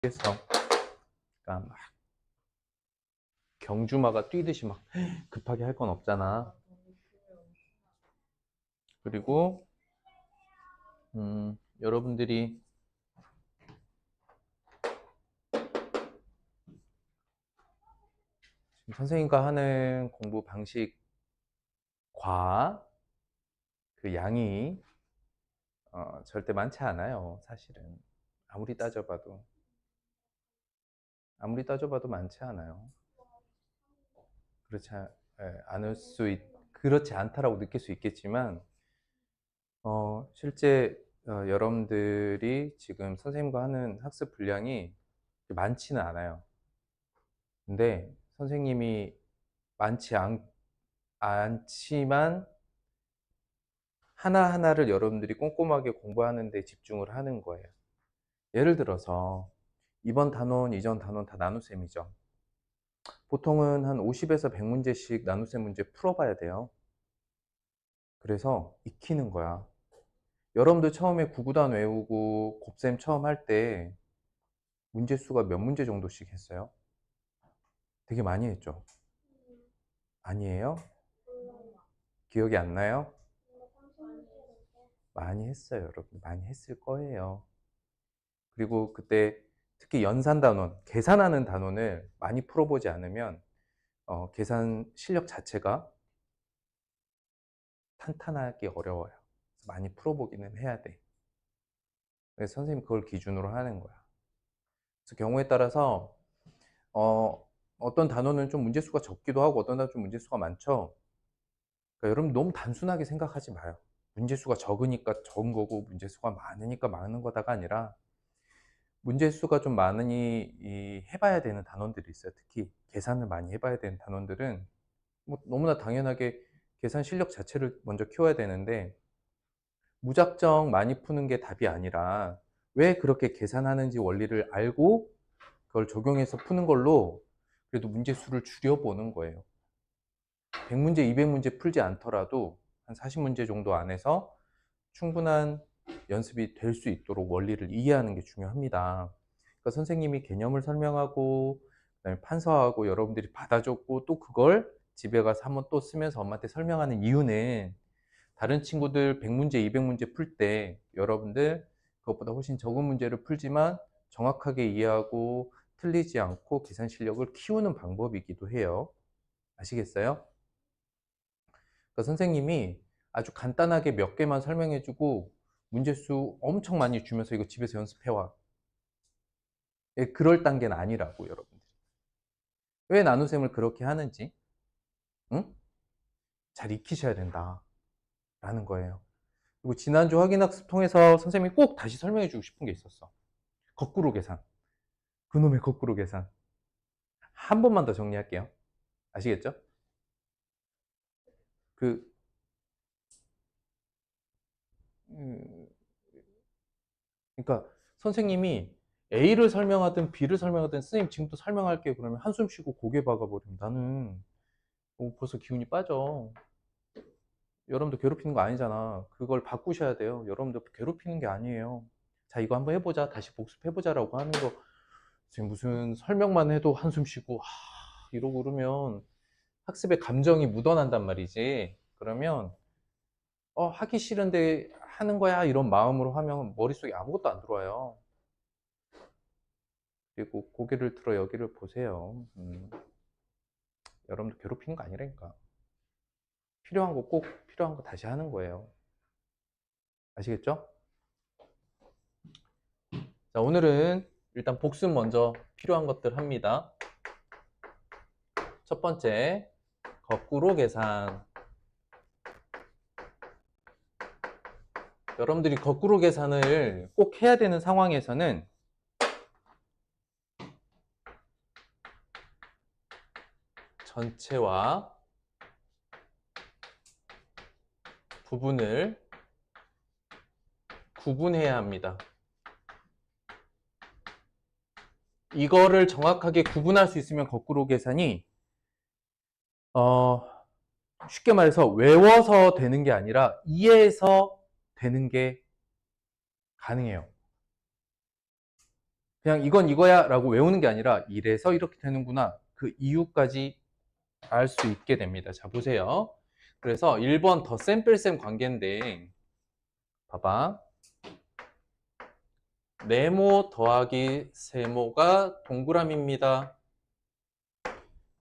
그래서 그러니까 막 경주마가 뛰듯이 막 급하게 할 건 없잖아. 그리고 여러분들이 지금 선생님과 하는 공부 방식과 그 양이 절대 많지 않아요. 사실은 아무리 따져봐도 많지 않아요. 않을 그렇지 않다라고 느낄 수 있겠지만 실제 여러분들이 지금 선생님과 하는 학습 분량이 많지는 않아요. 근데 선생님이 많지 않지만 하나하나를 여러분들이 꼼꼼하게 공부하는 데 집중을 하는 거예요. 예를 들어서 이번 단원, 이전 단원 다 나눗셈이죠. 보통은 한 50에서 100문제씩 나눗셈 문제 풀어봐야 돼요. 그래서 익히는 거야. 여러분들 처음에 구구단 외우고 곱셈 처음 할 때 문제 수가 몇 문제 정도씩 했어요? 되게 많이 했죠? 아니에요? 기억이 안 나요? 많이 했어요, 여러분. 많이 했을 거예요. 그리고 그때 특히 연산 단원, 계산하는 단원을 많이 풀어보지 않으면 계산 실력 자체가 탄탄하기 어려워요. 많이 풀어보기는 해야 돼. 그래서 선생님이 그걸 기준으로 하는 거야. 그래서 경우에 따라서 어떤 단원은 좀 문제수가 적기도 하고 어떤 단원은 좀 문제수가 많죠. 그러니까 여러분 너무 단순하게 생각하지 마요. 문제수가 적으니까 적은 거고 문제수가 많으니까 많은 거다가 아니라 문제수가 좀 많으니 해봐야 되는 단원들이 있어요. 특히 계산을 많이 해봐야 되는 단원들은 뭐 너무나 당연하게 계산 실력 자체를 먼저 키워야 되는데 무작정 많이 푸는 게 답이 아니라 왜 그렇게 계산하는지 원리를 알고 그걸 적용해서 푸는 걸로 그래도 문제 수를 줄여보는 거예요. 100문제, 200문제 풀지 않더라도 한 40문제 정도 안에서 충분한 연습이 될 수 있도록 원리를 이해하는 게 중요합니다. 그러니까 선생님이 개념을 설명하고 그다음에 판서하고 여러분들이 받아줬고 또 그걸 집에 가서 한번 또 쓰면서 엄마한테 설명하는 이유는 다른 친구들 100문제, 200문제 풀 때 여러분들 그것보다 훨씬 적은 문제를 풀지만 정확하게 이해하고 틀리지 않고 계산 실력을 키우는 방법이기도 해요. 아시겠어요? 그러니까 선생님이 아주 간단하게 몇 개만 설명해주고 문제수 엄청 많이 주면서 이거 집에서 연습해와. 예, 그럴 단계는 아니라고 여러분들. 왜 나눗셈을 그렇게 하는지 응? 잘 익히셔야 된다라는 거예요. 그리고 지난주 확인학습 통해서 선생님이 꼭 다시 설명해주고 싶은 게 있었어. 거꾸로 계산. 그놈의 거꾸로 계산. 한 번만 더 정리할게요. 아시겠죠? 그 음, 그러니까 선생님이 A를 설명하든 B를 설명하든 선생님 지금부터 설명할게요. 그러면 한숨 쉬고 고개 박아버리면 나는 벌써 기운이 빠져. 여러분들 괴롭히는 거 아니잖아. 그걸 바꾸셔야 돼요. 여러분들 괴롭히는 게 아니에요. 자, 이거 한번 해보자. 다시 복습해보자라고 하는 거. 지금 무슨 설명만 해도 한숨 쉬고, 이러고 그러면 학습에 감정이 묻어난단 말이지. 그러면, 하기 싫은데 하는 거야. 이런 마음으로 하면 머릿속에 아무것도 안 들어와요. 그리고 고개를 들어 여기를 보세요. 여러분들 괴롭히는 거 아니라니까. 필요한 거 꼭 필요한 거 다시 하는 거예요. 아시겠죠? 자, 오늘은 일단 복습 먼저 필요한 것들 합니다. 첫 번째, 거꾸로 계산. 여러분들이 거꾸로 계산을 꼭 해야 되는 상황에서는 전체와 부분을 구분해야 합니다. 이거를 정확하게 구분할 수 있으면 거꾸로 계산이 쉽게 말해서 외워서 되는 게 아니라 이해해서 되는 게 가능해요. 그냥 이건 이거야 라고 외우는 게 아니라 이래서 이렇게 되는구나. 그 이유까지 알 수 있게 됩니다. 자, 보세요. 그래서 1번 덧셈 뺄셈 관계인데 봐봐. 네모 더하기 세모가 동그라미입니다.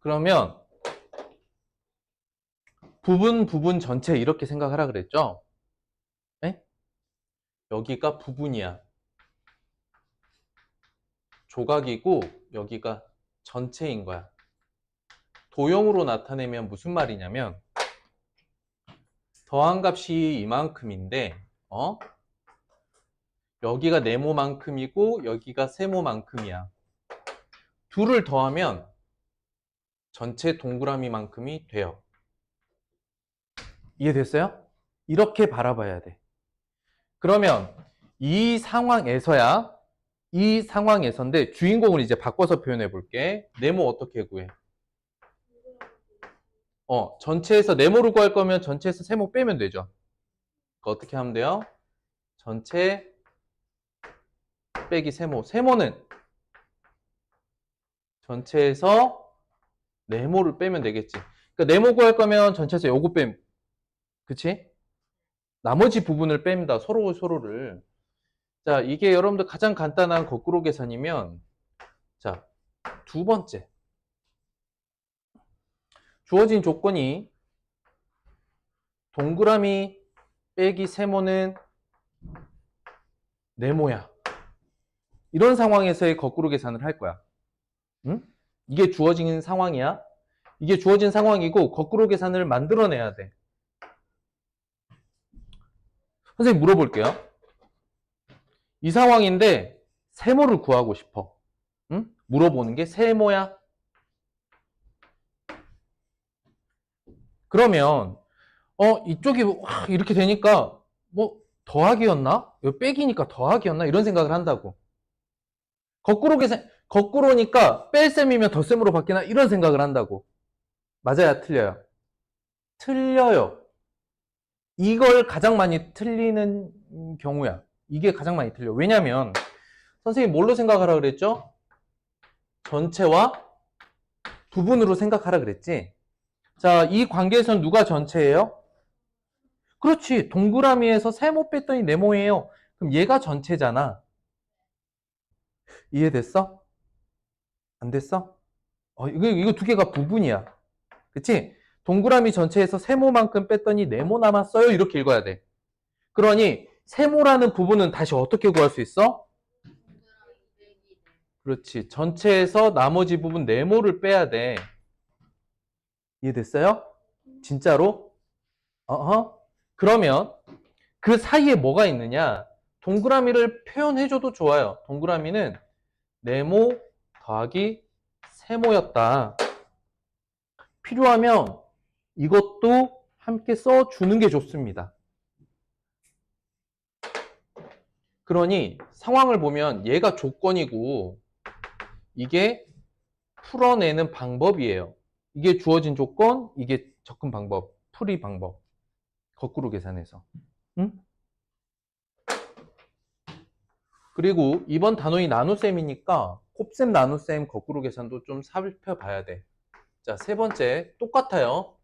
그러면 부분 전체 이렇게 생각하라 그랬죠? 네? 여기가 부분이야. 조각이고 여기가 전체인 거야. 도형으로 나타내면 무슨 말이냐면 더한 값이 이만큼인데 여기가 네모만큼이고 여기가 세모만큼이야. 둘을 더하면 전체 동그라미만큼이 돼요. 이해됐어요? 이렇게 바라봐야 돼. 그러면 이 상황에서인데 주인공을 이제 바꿔서 표현해 볼게. 네모 어떻게 구해? 전체에서 네모를 구할 거면 전체에서 세모 빼면 되죠. 어떻게 하면 돼요? 전체 빼기 세모. 세모는 전체에서 네모를 빼면 되겠지. 그러니까 네모 구할 거면 전체에서 요거 빼면, 그치? 나머지 부분을 뺍니다. 서로를. 자, 이게 여러분들 가장 간단한 거꾸로 계산이면, 자, 두 번째. 주어진 조건이 동그라미 빼기 세모는 네모야. 이런 상황에서의 거꾸로 계산을 할 거야. 응? 이게 주어진 상황이야. 이게 주어진 상황이고 거꾸로 계산을 만들어내야 돼. 선생님 물어볼게요. 이 상황인데 세모를 구하고 싶어. 응? 물어보는 게 세모야. 그러면 이쪽이 이렇게 되니까 뭐 더하기였나? 이거 빼기니까 더하기였나? 이런 생각을 한다고. 거꾸로니까 뺄셈이면 덧셈으로 바뀌나? 이런 생각을 한다고. 맞아요? 틀려요? 틀려요. 이걸 가장 많이 틀리는 경우야. 이게 가장 많이 틀려. 왜냐면 선생님 뭘로 생각하라 그랬죠? 전체와 부분으로 생각하라 그랬지? 자, 이 관계에서는 누가 전체예요? 그렇지. 동그라미에서 세모 뺐더니 네모예요. 그럼 얘가 전체잖아. 이해됐어? 안 됐어? 이거 두 개가 부분이야. 그치? 동그라미 전체에서 세모만큼 뺐더니 네모 남았어요. 이렇게 읽어야 돼. 그러니 세모라는 부분은 다시 어떻게 구할 수 있어? 그렇지. 전체에서 나머지 부분 네모를 빼야 돼. 이해됐어요? 진짜로? 그러면 그 사이에 뭐가 있느냐? 동그라미를 표현해줘도 좋아요. 동그라미는 네모 더하기 세모였다. 필요하면 이것도 함께 써주는 게 좋습니다. 그러니 상황을 보면 얘가 조건이고 이게 풀어내는 방법이에요. 이게 주어진 조건, 이게 접근 방법, 풀이 방법. 거꾸로 계산해서. 응? 그리고 이번 단원이 나눗셈이니까 곱셈, 나눗셈, 거꾸로 계산도 좀 살펴봐야 돼. 자, 세 번째 똑같아요.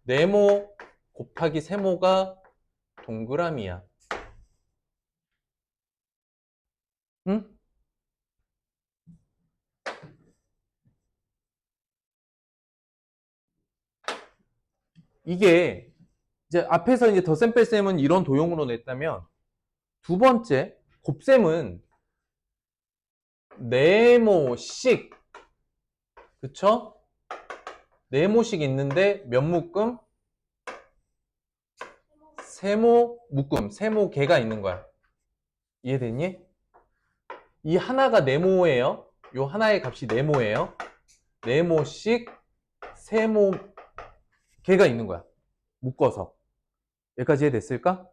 네모 곱하기 세모가 동그라미야. 응? 이게 이제 앞에서 이제 덧셈 뺄셈은 이런 도형으로 냈다면 두 번째 곱셈은 네모씩, 그쵸? 네모씩 있는데 몇 묶음? 세모 묶음, 세모개가 있는 거야. 이해됐니? 이 하나가 네모예요. 요 하나의 값이 네모예요. 네모씩 세모개가 있는 거야. 묶어서. 여기까지 이해됐을까?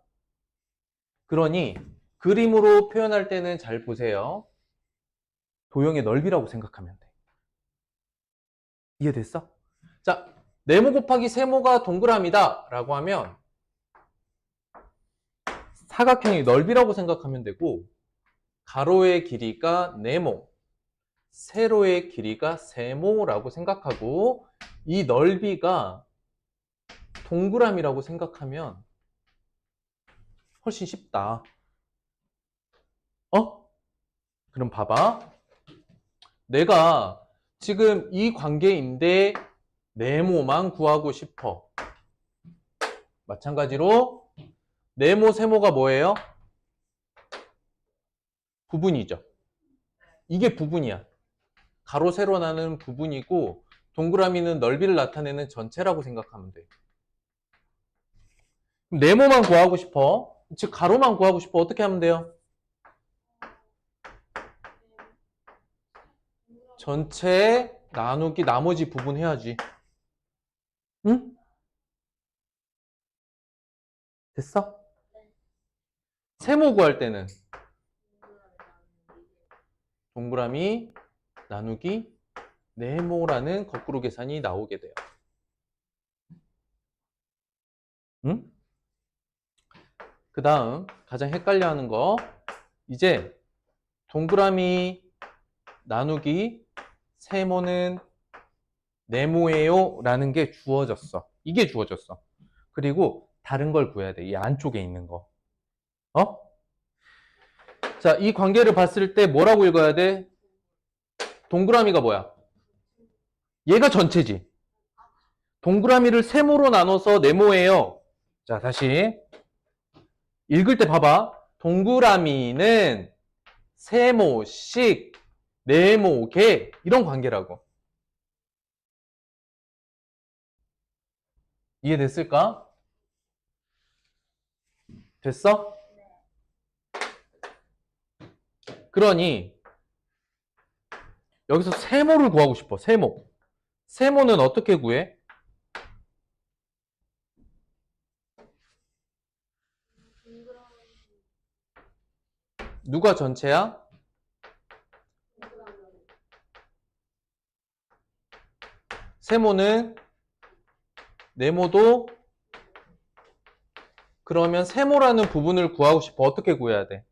그러니 그림으로 표현할 때는 잘 보세요. 도형의 넓이라고 생각하면 돼. 이해됐어? 자, 네모 곱하기 세모가 동그라미다 라고 하면 사각형의 넓이라고 생각하면 되고 가로의 길이가 네모, 세로의 길이가 세모라고 생각하고 이 넓이가 동그라미라고 생각하면 훨씬 쉽다. 그럼 봐봐. 내가 지금 이 관계인데 네모만 구하고 싶어. 마찬가지로 네모, 세모가 뭐예요? 부분이죠. 이게 부분이야. 가로, 세로 나는 부분이고 동그라미는 넓이를 나타내는 전체라고 생각하면 돼. 네모만 구하고 싶어. 즉 가로만 구하고 싶어. 어떻게 하면 돼요? 전체 나누기 나머지 부분 해야지. 응? 됐어? 세모 구할 때는 동그라미 나누기 네모라는 거꾸로 계산이 나오게 돼요. 응? 그 다음 가장 헷갈려하는 거, 이제 동그라미 나누기 세모는 네모예요 라는 게 주어졌어. 이게 주어졌어. 그리고 다른 걸 구해야 돼. 이 안쪽에 있는 거. 자, 이 관계를 봤을 때 뭐라고 읽어야 돼? 동그라미가 뭐야? 얘가 전체지. 동그라미를 세모로 나눠서 네모예요. 자, 다시 읽을 때 봐봐. 동그라미는 세모씩 네모개, 이런 관계라고. 이해됐을까? 됐어? 그러니 여기서 세모를 구하고 싶어. 세모. 세모는 어떻게 구해? 누가 전체야? 세모는 네모도. 그러면 세모라는 부분을 구하고 싶어. 어떻게 구해야 돼?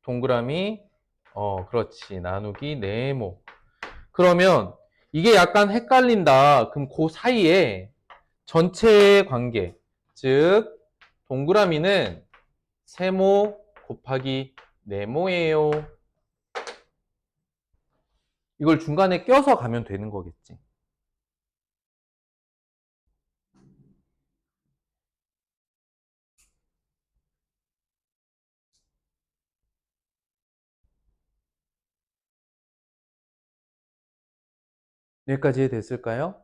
동그라미, 그렇지. 나누기 네모. 그러면 이게 약간 헷갈린다. 그럼 그 사이에 전체의 관계, 즉 동그라미는 세모 곱하기 네모예요. 이걸 중간에 껴서 가면 되는 거겠지. 여기까지 이해됐을까요?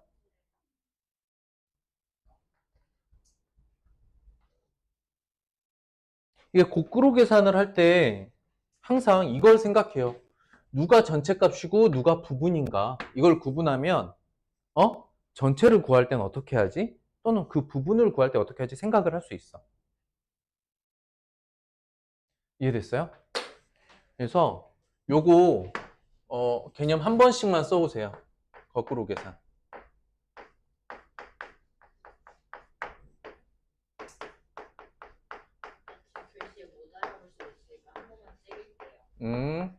이게 거꾸로 계산을 할 때 항상 이걸 생각해요. 누가 전체 값이고 누가 부분인가. 이걸 구분하면 전체를 구할 때는 어떻게 하지? 또는 그 부분을 구할 때 어떻게 하지? 생각을 할 수 있어. 이해됐어요? 그래서 요거 개념 한 번씩만 써보세요. 거꾸로 계산. 음.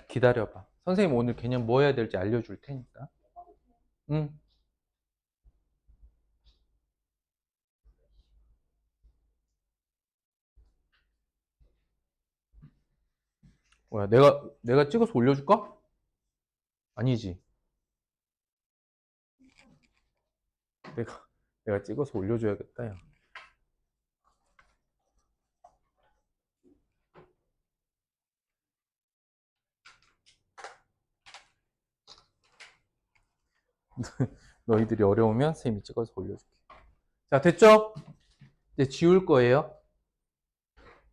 기다려봐. 선생님 오늘 개념 뭐 해야 될지 알려줄 테니까. 응. 뭐야, 내가 찍어서 올려줄까? 아니지. 내가 찍어서 올려줘야겠다, 야. 너희들이 어려우면 선생님이 찍어서 올려줄게. 자, 됐죠? 이제 지울 거예요.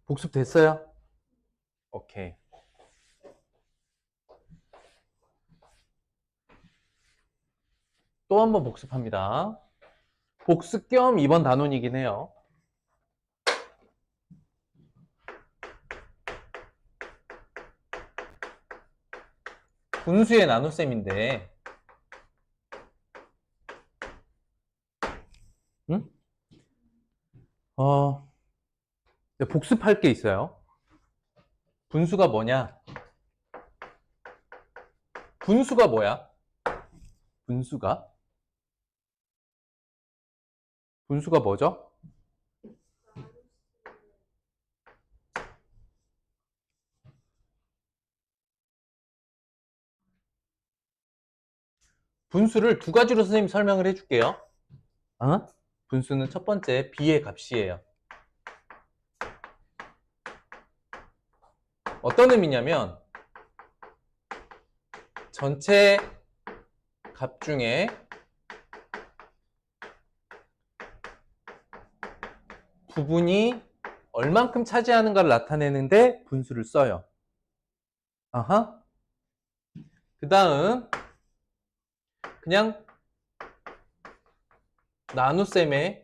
복습 됐어요? 오케이. 또 한 번 복습합니다. 복습 겸 2번 단원이긴 해요. 분수의 나눗셈인데, 응? 복습할 게 있어요. 분수가 뭐냐? 분수가 뭐야? 분수가 뭐죠? 분수를 두 가지로 선생님이 설명을 해줄게요. 분수는 첫 번째 b의 값이에요. 어떤 의미냐면 전체 값 중에 부분이 얼만큼 차지하는가를 나타내는데 분수를 써요. 그 다음 그냥 나눗셈의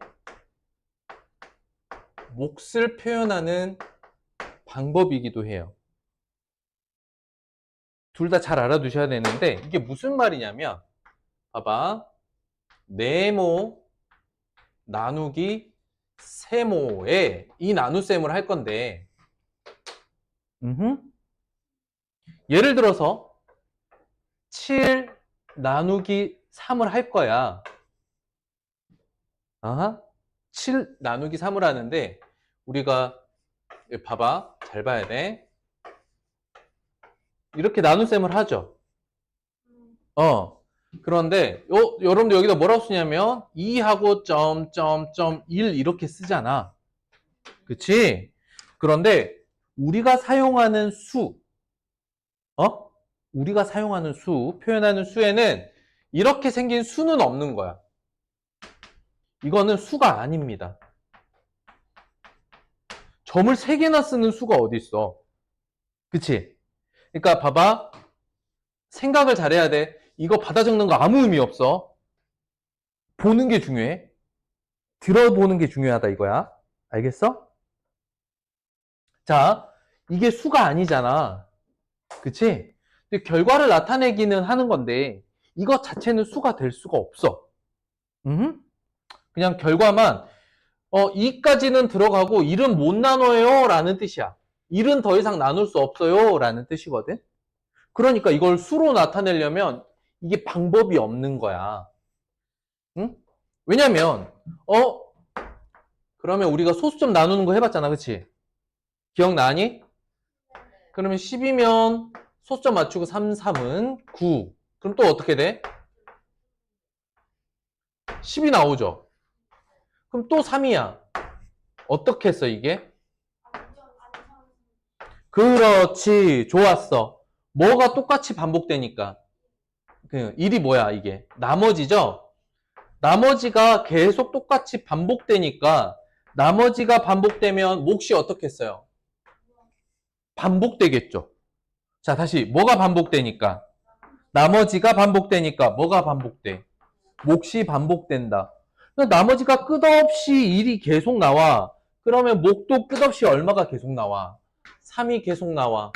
몫을 표현하는 방법이기도 해요. 둘 다 잘 알아두셔야 되는데 이게 무슨 말이냐면 봐봐. 네모 나누기 세모에 이 나눗셈을 할 건데 예를 들어서 7 나누기 3을 할 거야. 7 나누기 3을 하는데 우리가 봐봐. 잘 봐야 돼. 이렇게 나눗셈을 하죠. 그런데 여러분들 여기다 뭐라고 쓰냐면 2하고 .1 이렇게 쓰잖아. 그치? 그런데 우리가 사용하는 수 표현하는 수에는 이렇게 생긴 수는 없는 거야. 이거는 수가 아닙니다. 점을 3개나 쓰는 수가 어디 있어? 그치? 그러니까 봐봐. 생각을 잘해야 돼. 이거 받아 적는 거 아무 의미 없어. 보는 게 중요해. 들어보는 게 중요하다 이거야. 알겠어? 자, 이게 수가 아니잖아. 그치? 근데 결과를 나타내기는 하는 건데 이거 자체는 수가 될 수가 없어. 그냥 결과만 2까지는 들어가고 1은 못 나눠요 라는 뜻이야. 1은 더 이상 나눌 수 없어요 라는 뜻이거든. 그러니까 이걸 수로 나타내려면 이게 방법이 없는 거야. 왜냐면 그러면 우리가 소수점 나누는 거 해봤잖아. 그치? 기억나니? 그러면 10이면 소수점 맞추고 3, 3은 9. 그럼 또 어떻게 돼? 10이 나오죠. 그럼 또 3이야. 어떻게 했어 이게? 그렇지. 좋았어. 뭐가 똑같이 반복되니까. 1이 뭐야 이게? 나머지죠? 나머지가 계속 똑같이 반복되니까 나머지가 반복되면 몫이 어떻게 했어요? 반복되겠죠. 자, 다시 뭐가 반복되니까? 나머지가 반복되니까 뭐가 반복돼? 몫이 반복된다. 나머지가 끝없이 1이 계속 나와. 그러면 몫도 끝없이 얼마가 계속 나와? 3이 계속 나와.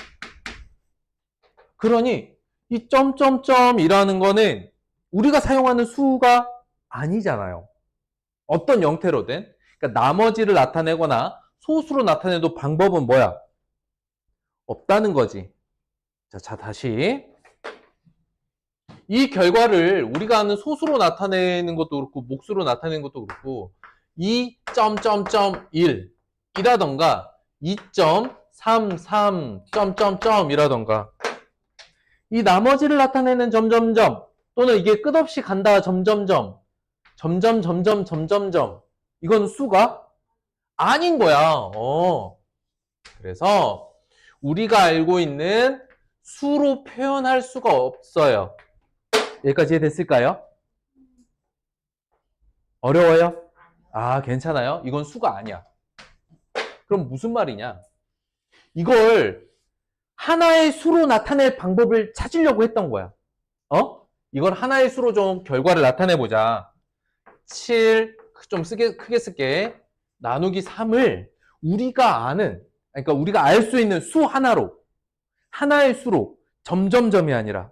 그러니 이 점점점이라는 거는 우리가 사용하는 수가 아니잖아요. 어떤 형태로든. 그러니까 나머지를 나타내거나 소수로 나타내도 방법은 뭐야? 없다는 거지. 자, 다시. 이 결과를 우리가 아는 소수로 나타내는 것도 그렇고 몫으로 나타내는 것도 그렇고 2.1 이라던가 2.33 이라던가 이 나머지를 나타내는 점점점 또는 이게 끝없이 간다 점점점 이건 수가 아닌 거야. 그래서 우리가 알고 있는 수로 표현할 수가 없어요. 여기까지 이해됐을까요? 어려워요? 괜찮아요? 이건 수가 아니야. 그럼 무슨 말이냐? 이걸 하나의 수로 나타낼 방법을 찾으려고 했던 거야. 이걸 하나의 수로 좀 결과를 나타내보자. 7, 좀 크게 쓸게. 나누기 3을 우리가 아는, 그러니까 우리가 알 수 있는 수 하나로, 하나의 수로, 점점점이 아니라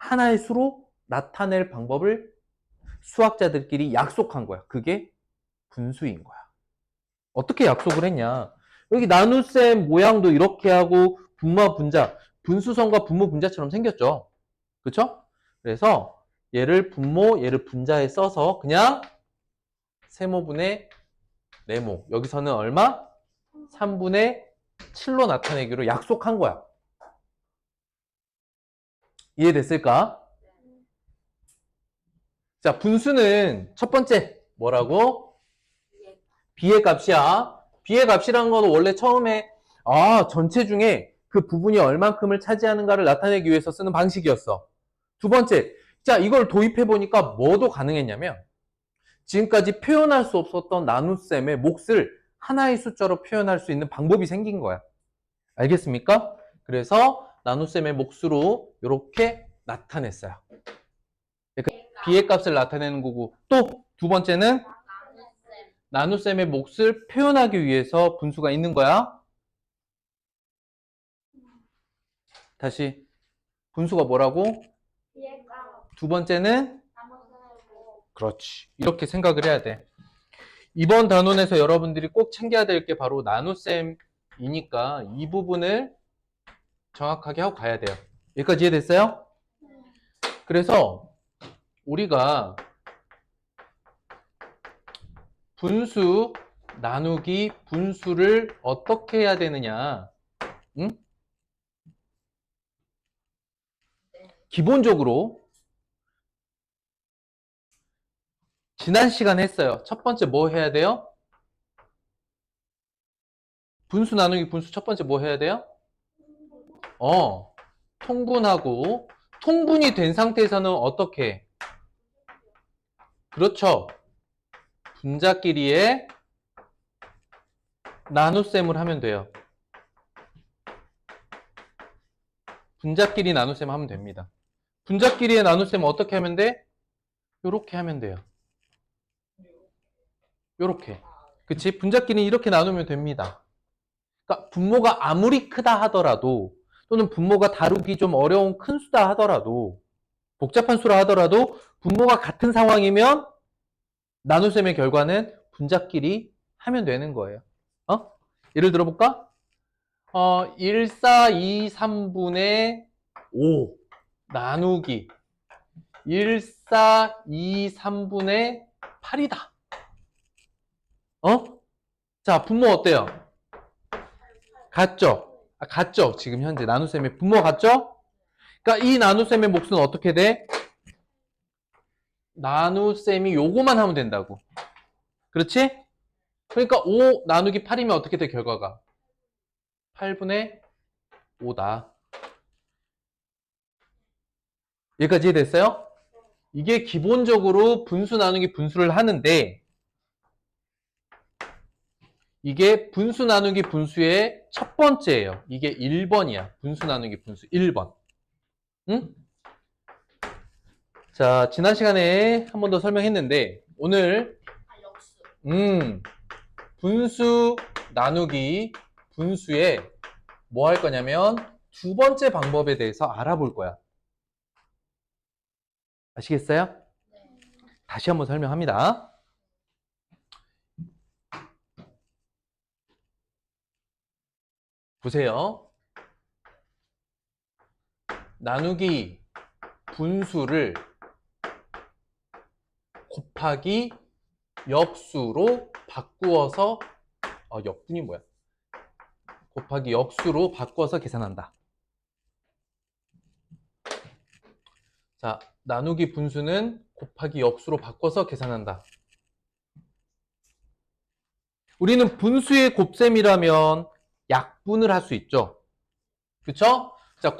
하나의 수로 나타낼 방법을 수학자들끼리 약속한 거야. 그게 분수인 거야. 어떻게 약속을 했냐? 여기 나눗셈 모양도 이렇게 하고 분모와 분자, 분수성과 분모 분자처럼 생겼죠. 그렇죠? 그래서 얘를 분모, 얘를 분자에 써서 그냥 세모분의 네모. 여기서는 얼마? 3분의 7로 나타내기로 약속한 거야. 이해됐을까? 자, 분수는 첫 번째 뭐라고? b의 값이야. b의 값이라는 거는 원래 처음에 전체 중에 그 부분이 얼만큼을 차지하는가를 나타내기 위해서 쓰는 방식이었어. 두 번째, 자, 이걸 도입해 보니까 뭐도 가능했냐면 지금까지 표현할 수 없었던 나눗셈의 몫을 하나의 숫자로 표현할 수 있는 방법이 생긴 거야. 알겠습니까? 그래서 나눗셈의 몫으로 이렇게 나타냈어요. b의 값을 나타내는 거고, 또 두 번째는 나눗셈의 몫을 표현하기 위해서 분수가 있는 거야. 다시 분수가 뭐라고? 두 번째는 그렇지. 이렇게 생각을 해야 돼. 이번 단원에서 여러분들이 꼭 챙겨야 될 게 바로 나눗셈이니까 이 부분을 정확하게 하고 가야 돼요. 여기까지 이해됐어요? 그래서 우리가 분수, 나누기, 분수를 어떻게 해야 되느냐? 응? 기본적으로 지난 시간에 했어요. 첫 번째 뭐 해야 돼요? 분수, 나누기, 분수 첫 번째 뭐 해야 돼요? 통분하고, 통분이 된 상태에서는 어떻게 해? 그렇죠. 분자끼리의 나눗셈을 하면 돼요. 분자끼리 나눗셈 하면 됩니다. 분자끼리의 나눗셈 어떻게 하면 돼? 요렇게 하면 돼요. 요렇게. 그치? 분자끼리 이렇게 나누면 됩니다. 그러니까 분모가 아무리 크다 하더라도 또는 분모가 다루기 좀 어려운 큰 수다 하더라도 복잡한 수라 하더라도 분모가 같은 상황이면 나눗셈의 결과는 분자끼리 하면 되는 거예요. 예를 들어볼까? 1, 4, 2, 3분의 5 나누기 1, 4, 2, 3분의 8이다. 자, 분모 어때요? 같죠? 같죠? 지금 현재 나눗셈의 분모 같죠? 그러니까 이 나눗셈의 몫은 어떻게 돼? 나눗셈이 요거만 하면 된다고. 그렇지? 그러니까 5 나누기 8이면 어떻게 돼, 결과가? 8분의 5다. 여기까지 이해됐어요? 이게 기본적으로 분수 나누기 분수를 하는데 이게 분수 나누기 분수의 첫 번째예요. 이게 1번이야. 분수 나누기 분수 1번. 응? 자, 지난 시간에 한 번 더 설명했는데 오늘 분수 나누기 분수에 뭐 할 거냐면 두 번째 방법에 대해서 알아볼 거야. 아시겠어요? 네. 다시 한번 설명합니다. 보세요. 나누기 분수를 곱하기 역수로 바꾸어서 역분이 뭐야? 곱하기 역수로 바꾸어서 계산한다. 자, 나누기 분수는 곱하기 역수로 바꿔서 계산한다. 우리는 분수의 곱셈이라면 약분을 할 수 있죠. 그쵸? 자,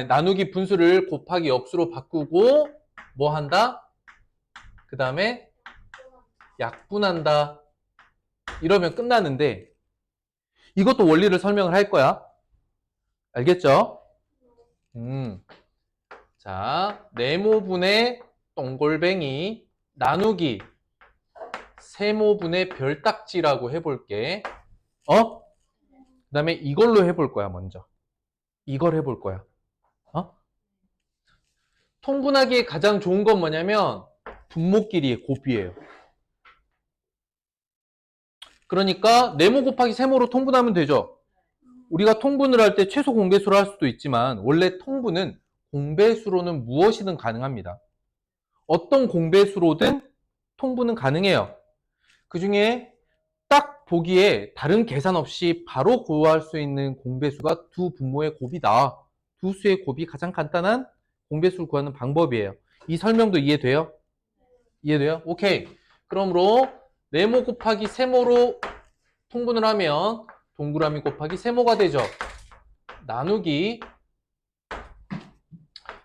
나누기 분수를 곱하기 역수로 바꾸고 뭐 한다? 그 다음에 약분한다. 이러면 끝나는데 이것도 원리를 설명을 할 거야. 알겠죠? 자, 네모분의 동골뱅이 나누기 세모분의 별딱지라고 해볼게. 그 다음에 이걸로 해볼 거야, 먼저. 이걸 해볼 거야. 통분하기에 가장 좋은 건 뭐냐면 분모끼리의 곱이에요. 그러니까 네모 곱하기 세모로 통분하면 되죠. 우리가 통분을 할 때 최소 공배수로 할 수도 있지만 원래 통분은 공배수로는 무엇이든 가능합니다. 어떤 공배수로든 통분은 가능해요. 그 중에 딱 보기에 다른 계산 없이 바로 구할 수 있는 공배수가 두 분모의 곱이다. 두 수의 곱이 가장 간단한 공배수를 구하는 방법이에요. 이 설명도 이해돼요? 이해돼요? 오케이. 그러므로 네모 곱하기 세모로 통분을 하면 동그라미 곱하기 세모가 되죠. 나누기,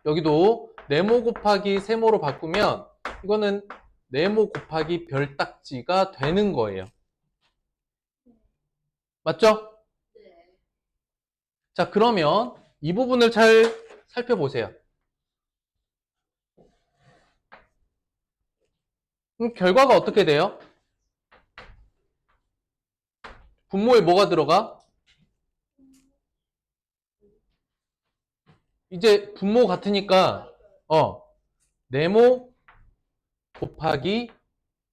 여기도 네모 곱하기 세모로 바꾸면 이거는 네모 곱하기 별딱지가 되는 거예요. 맞죠? 네. 자, 그러면 이 부분을 잘 살펴보세요. 그럼 결과가 어떻게 돼요? 분모에 뭐가 들어가? 이제 분모 같으니까 네모 곱하기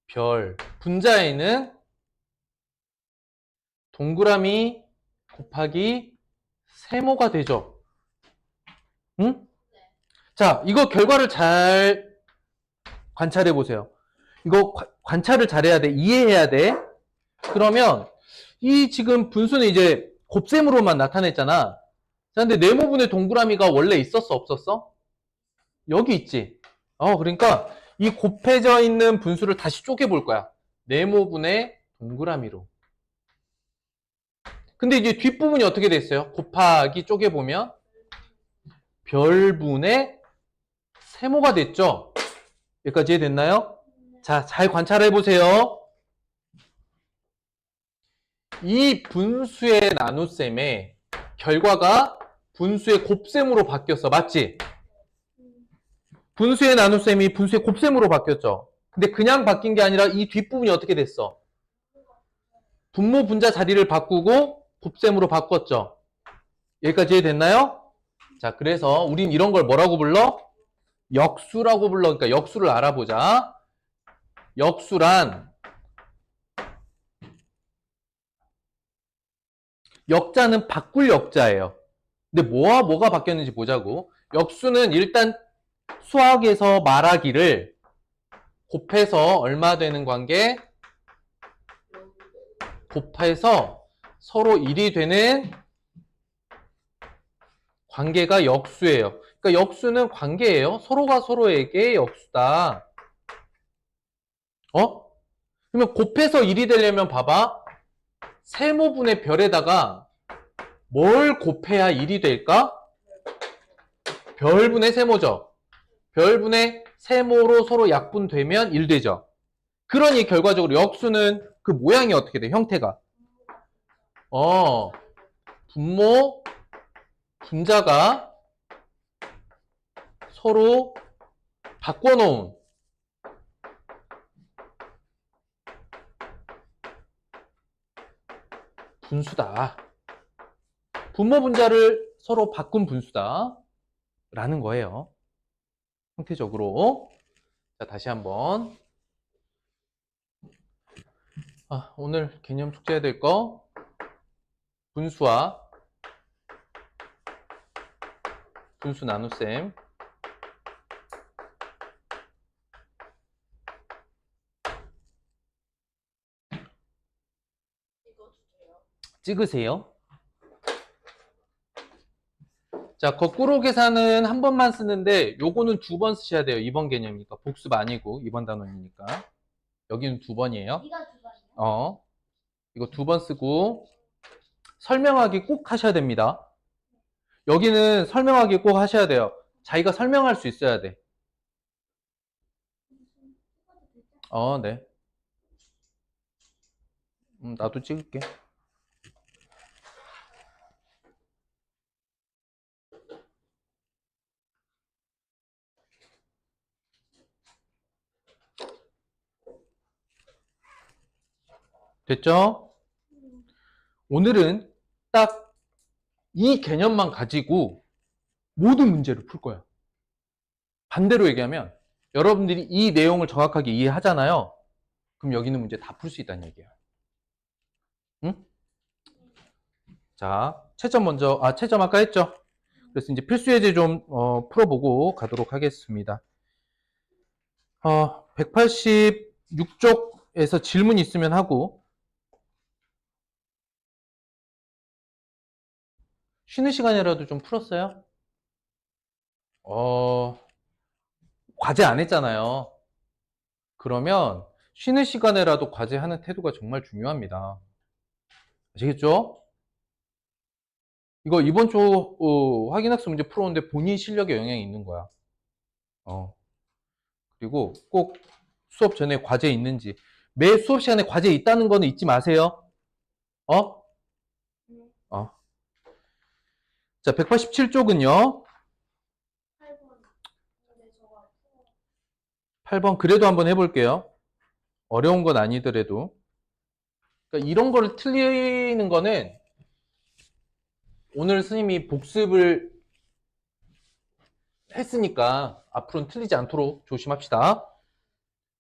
별, 분자에는 동그라미 곱하기 세모가 되죠. 응? 자, 이거 결과를 잘 관찰해 보세요. 이거 관찰을 잘해야 돼. 이해해야 돼. 그러면 이 지금 분수는 이제 곱셈으로만 나타냈잖아. 자, 근데 네모분의 동그라미가 원래 있었어, 없었어? 여기 있지. 그러니까 이 곱해져 있는 분수를 다시 쪼개볼 거야. 네모분의 동그라미로. 근데 이제 뒷부분이 어떻게 됐어요? 곱하기 쪼개보면 별분의 세모가 됐죠? 여기까지 이해됐나요? 자, 잘 관찰해 보세요. 이 분수의 나눗셈의 결과가 분수의 곱셈으로 바뀌었어. 맞지? 분수의 나눗셈이 분수의 곱셈으로 바뀌었죠. 근데 그냥 바뀐 게 아니라 이 뒷부분이 어떻게 됐어? 분모 분자 자리를 바꾸고 곱셈으로 바꿨죠. 여기까지 이해됐나요? 자, 그래서 우린 이런 걸 뭐라고 불러? 역수라고 불러. 그러니까 역수를 알아보자. 역수란 역자는 바꿀 역자예요. 근데 뭐와 뭐가 바뀌었는지 보자고. 역수는 일단 수학에서 말하기를 곱해서 얼마 되는 관계? 곱해서 서로 1이 되는 관계가 역수예요. 그러니까 역수는 관계예요. 서로가 서로에게 역수다. 그러면 곱해서 1이 되려면 봐봐. 세모분의 별에다가 뭘 곱해야 1이 될까? 별분의 세모죠. 별분의 세모로 서로 약분되면 1 되죠. 그러니 결과적으로 역수는 그 모양이 어떻게 돼? 형태가. 분모, 분자가 서로 바꿔놓은 분수다. 분모 분자를 서로 바꾼 분수다. 라는 거예요. 형태적으로. 자, 다시 한번. 오늘 개념 숙제해야 될 거. 분수와 분수 나눗셈. 찍으세요. 자, 거꾸로 계산은 한 번만 쓰는데 요거는 두 번 쓰셔야 돼요. 2번 개념이니까. 복습 아니고 2번 단원이니까. 여기는 두 번이에요. 이가 두 번이요? 이거 두 번 쓰고 설명하기 꼭 하셔야 됩니다. 여기는 설명하기 꼭 하셔야 돼요. 자기가 설명할 수 있어야 돼. 네. 나도 찍을게. 됐죠? 오늘은 딱 이 개념만 가지고 모든 문제를 풀 거야. 반대로 얘기하면 여러분들이 이 내용을 정확하게 이해하잖아요. 그럼 여기 있는 문제 다 풀 수 있다는 얘기예요. 응? 자, 채점 먼저, 채점 아까 했죠? 그래서 이제 필수 예제 좀 풀어보고 가도록 하겠습니다. 186쪽에서 질문 있으면 하고, 쉬는 시간이라도 좀 풀었어요? 과제 안 했잖아요. 그러면 쉬는 시간에라도 과제하는 태도가 정말 중요합니다. 아시겠죠? 이거 이번 주 확인학습 문제 풀었는데 본인 실력에 영향이 있는 거야. 그리고 꼭 수업 전에 과제 있는지, 매 수업 시간에 과제 있다는 거는 잊지 마세요. 자, 187쪽은요. 8번 그래도 한번 해볼게요. 어려운 건 아니더라도. 그러니까 이런 거를 틀리는 거는 오늘 스님이 복습을 했으니까 앞으로는 틀리지 않도록 조심합시다.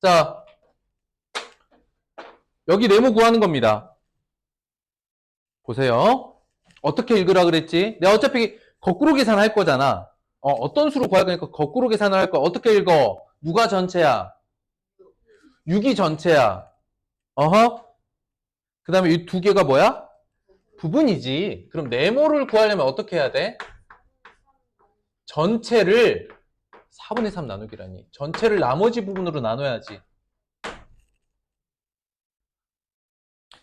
자, 여기 네모 구하는 겁니다. 보세요. 어떻게 읽으라 그랬지? 내가 어차피 거꾸로 계산할 거잖아. 어떤 수로 구할 거니까 거꾸로 계산을 할 거야. 어떻게 읽어? 누가 전체야? 6이 전체야. 그 다음에 이 두 개가 뭐야? 부분이지. 그럼 네모를 구하려면 어떻게 해야 돼? 전체를 4분의 3 나누기라니. 전체를 나머지 부분으로 나눠야지.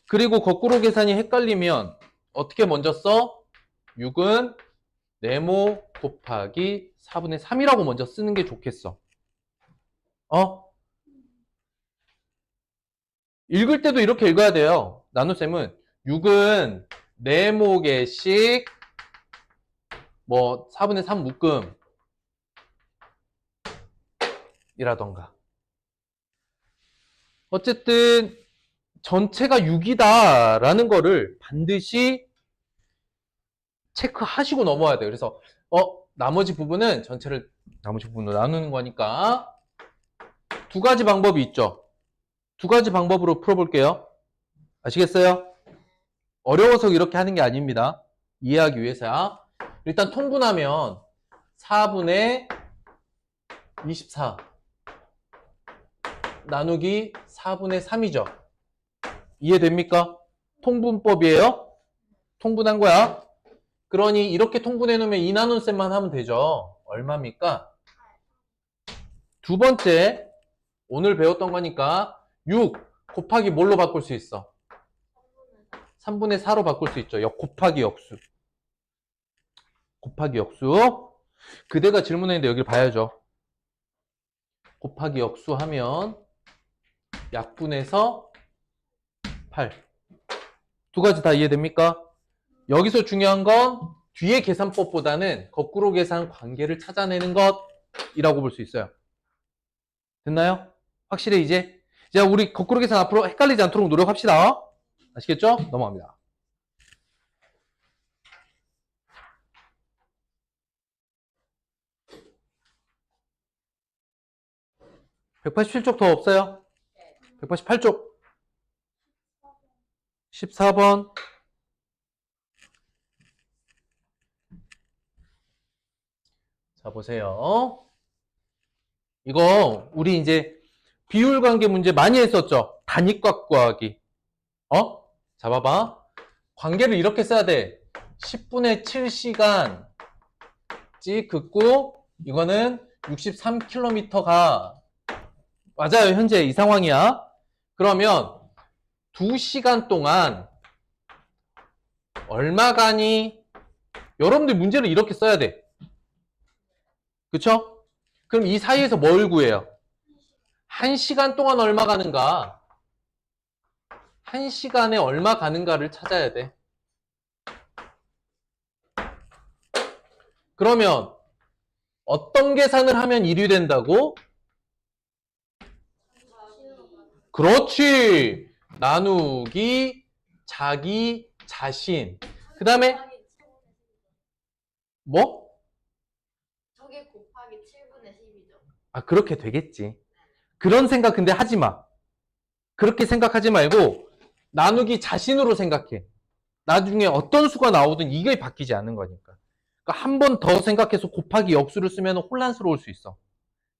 그리고 거꾸로 계산이 헷갈리면 어떻게 먼저 써? 6은 네모 곱하기 4분의 3이라고 먼저 쓰는 게 좋겠어. 읽을 때도 이렇게 읽어야 돼요. 나눗셈은 6은 네모개씩 4분의 3 묶음 이라던가. 어쨌든 전체가 6이다 라는 거를 반드시 체크하시고 넘어야 돼요. 그래서 나머지 부분은 전체를 나머지 부분으로 나누는 거니까 두 가지 방법이 있죠. 두 가지 방법으로 풀어볼게요. 아시겠어요? 어려워서 이렇게 하는 게 아닙니다. 이해하기 위해서야. 일단 통분하면 4분의 24 나누기 4분의 3이죠. 이해됩니까? 통분법이에요. 통분한 거야. 그러니 이렇게 통분해 놓으면 2 나눗셈만 하면 되죠. 얼마입니까? 두 번째, 오늘 배웠던 거니까 6 곱하기 뭘로 바꿀 수 있어? 3분의 4로 바꿀 수 있죠. 곱하기 역수. 곱하기 역수. 그대가 질문했는데 여기를 봐야죠. 곱하기 역수 하면 약분해서 8. 두 가지 다 이해됩니까? 여기서 중요한 건 뒤에 계산법보다는 거꾸로 계산 관계를 찾아내는 것이라고 볼 수 있어요. 됐나요? 확실해 이제? 자, 우리 거꾸로 계산 앞으로 헷갈리지 않도록 노력합시다. 아시겠죠? 넘어갑니다. (187쪽) 더 없어요? 188쪽 14번 자 보세요. 이거 우리 이제 비율관계 문제 많이 했었죠. 단위값 구하기. 자 봐봐. 관계를 이렇게 써야 돼. 10분의 7시간 찌 긋고 이거는 63km가 맞아요. 현재 이 상황이야. 그러면 2시간 동안 얼마 가니? 여러분들 문제를 이렇게 써야 돼. 그쵸? 그럼 이 사이에서 뭘 구해요? 1시간 동안 얼마 가는가? 1시간에 얼마 가는가를 찾아야 돼. 그러면 어떤 계산을 하면 1이 된다고? 그렇지. 나누기 자기 자신. 그 다음에 뭐? 저게 곱하기 7분의 10이죠. 아, 그렇게 되겠지. 그런 생각 근데 하지 마. 그렇게 생각하지 말고 나누기 자신으로 생각해. 나중에 어떤 수가 나오든 이게 바뀌지 않는 거니까. 그러니까 한 번 더 생각해서 곱하기 역수를 쓰면 혼란스러울 수 있어.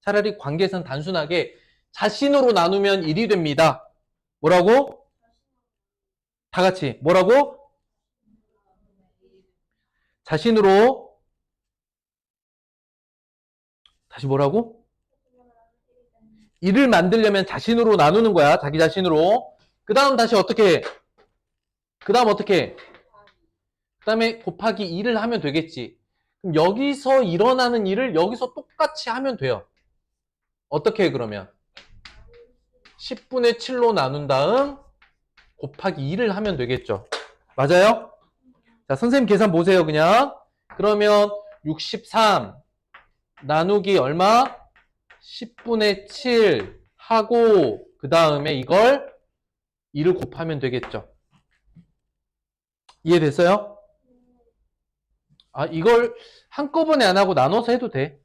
차라리 관계에서는 단순하게 자신으로 나누면 1이 됩니다. 뭐라고? 다 같이. 뭐라고? 자신으로. 다시 뭐라고? 1을 만들려면 자신으로 나누는 거야. 자기 자신으로. 그 다음 다시 어떻게 해? 그 다음 어떻게 해? 그 다음에 곱하기 2를 하면 되겠지. 그럼 여기서 일어나는 일을 여기서 똑같이 하면 돼요. 어떻게 해 그러면? 10분의 7로 나눈 다음 곱하기 2를 하면 되겠죠. 맞아요? 자, 선생님 계산 보세요 그냥. 그러면 63 나누기 얼마? 10분의 7 하고 그 다음에 이걸 2를 곱하면 되겠죠. 이해됐어요? 아, 이걸 한꺼번에 안 하고 나눠서 해도 돼.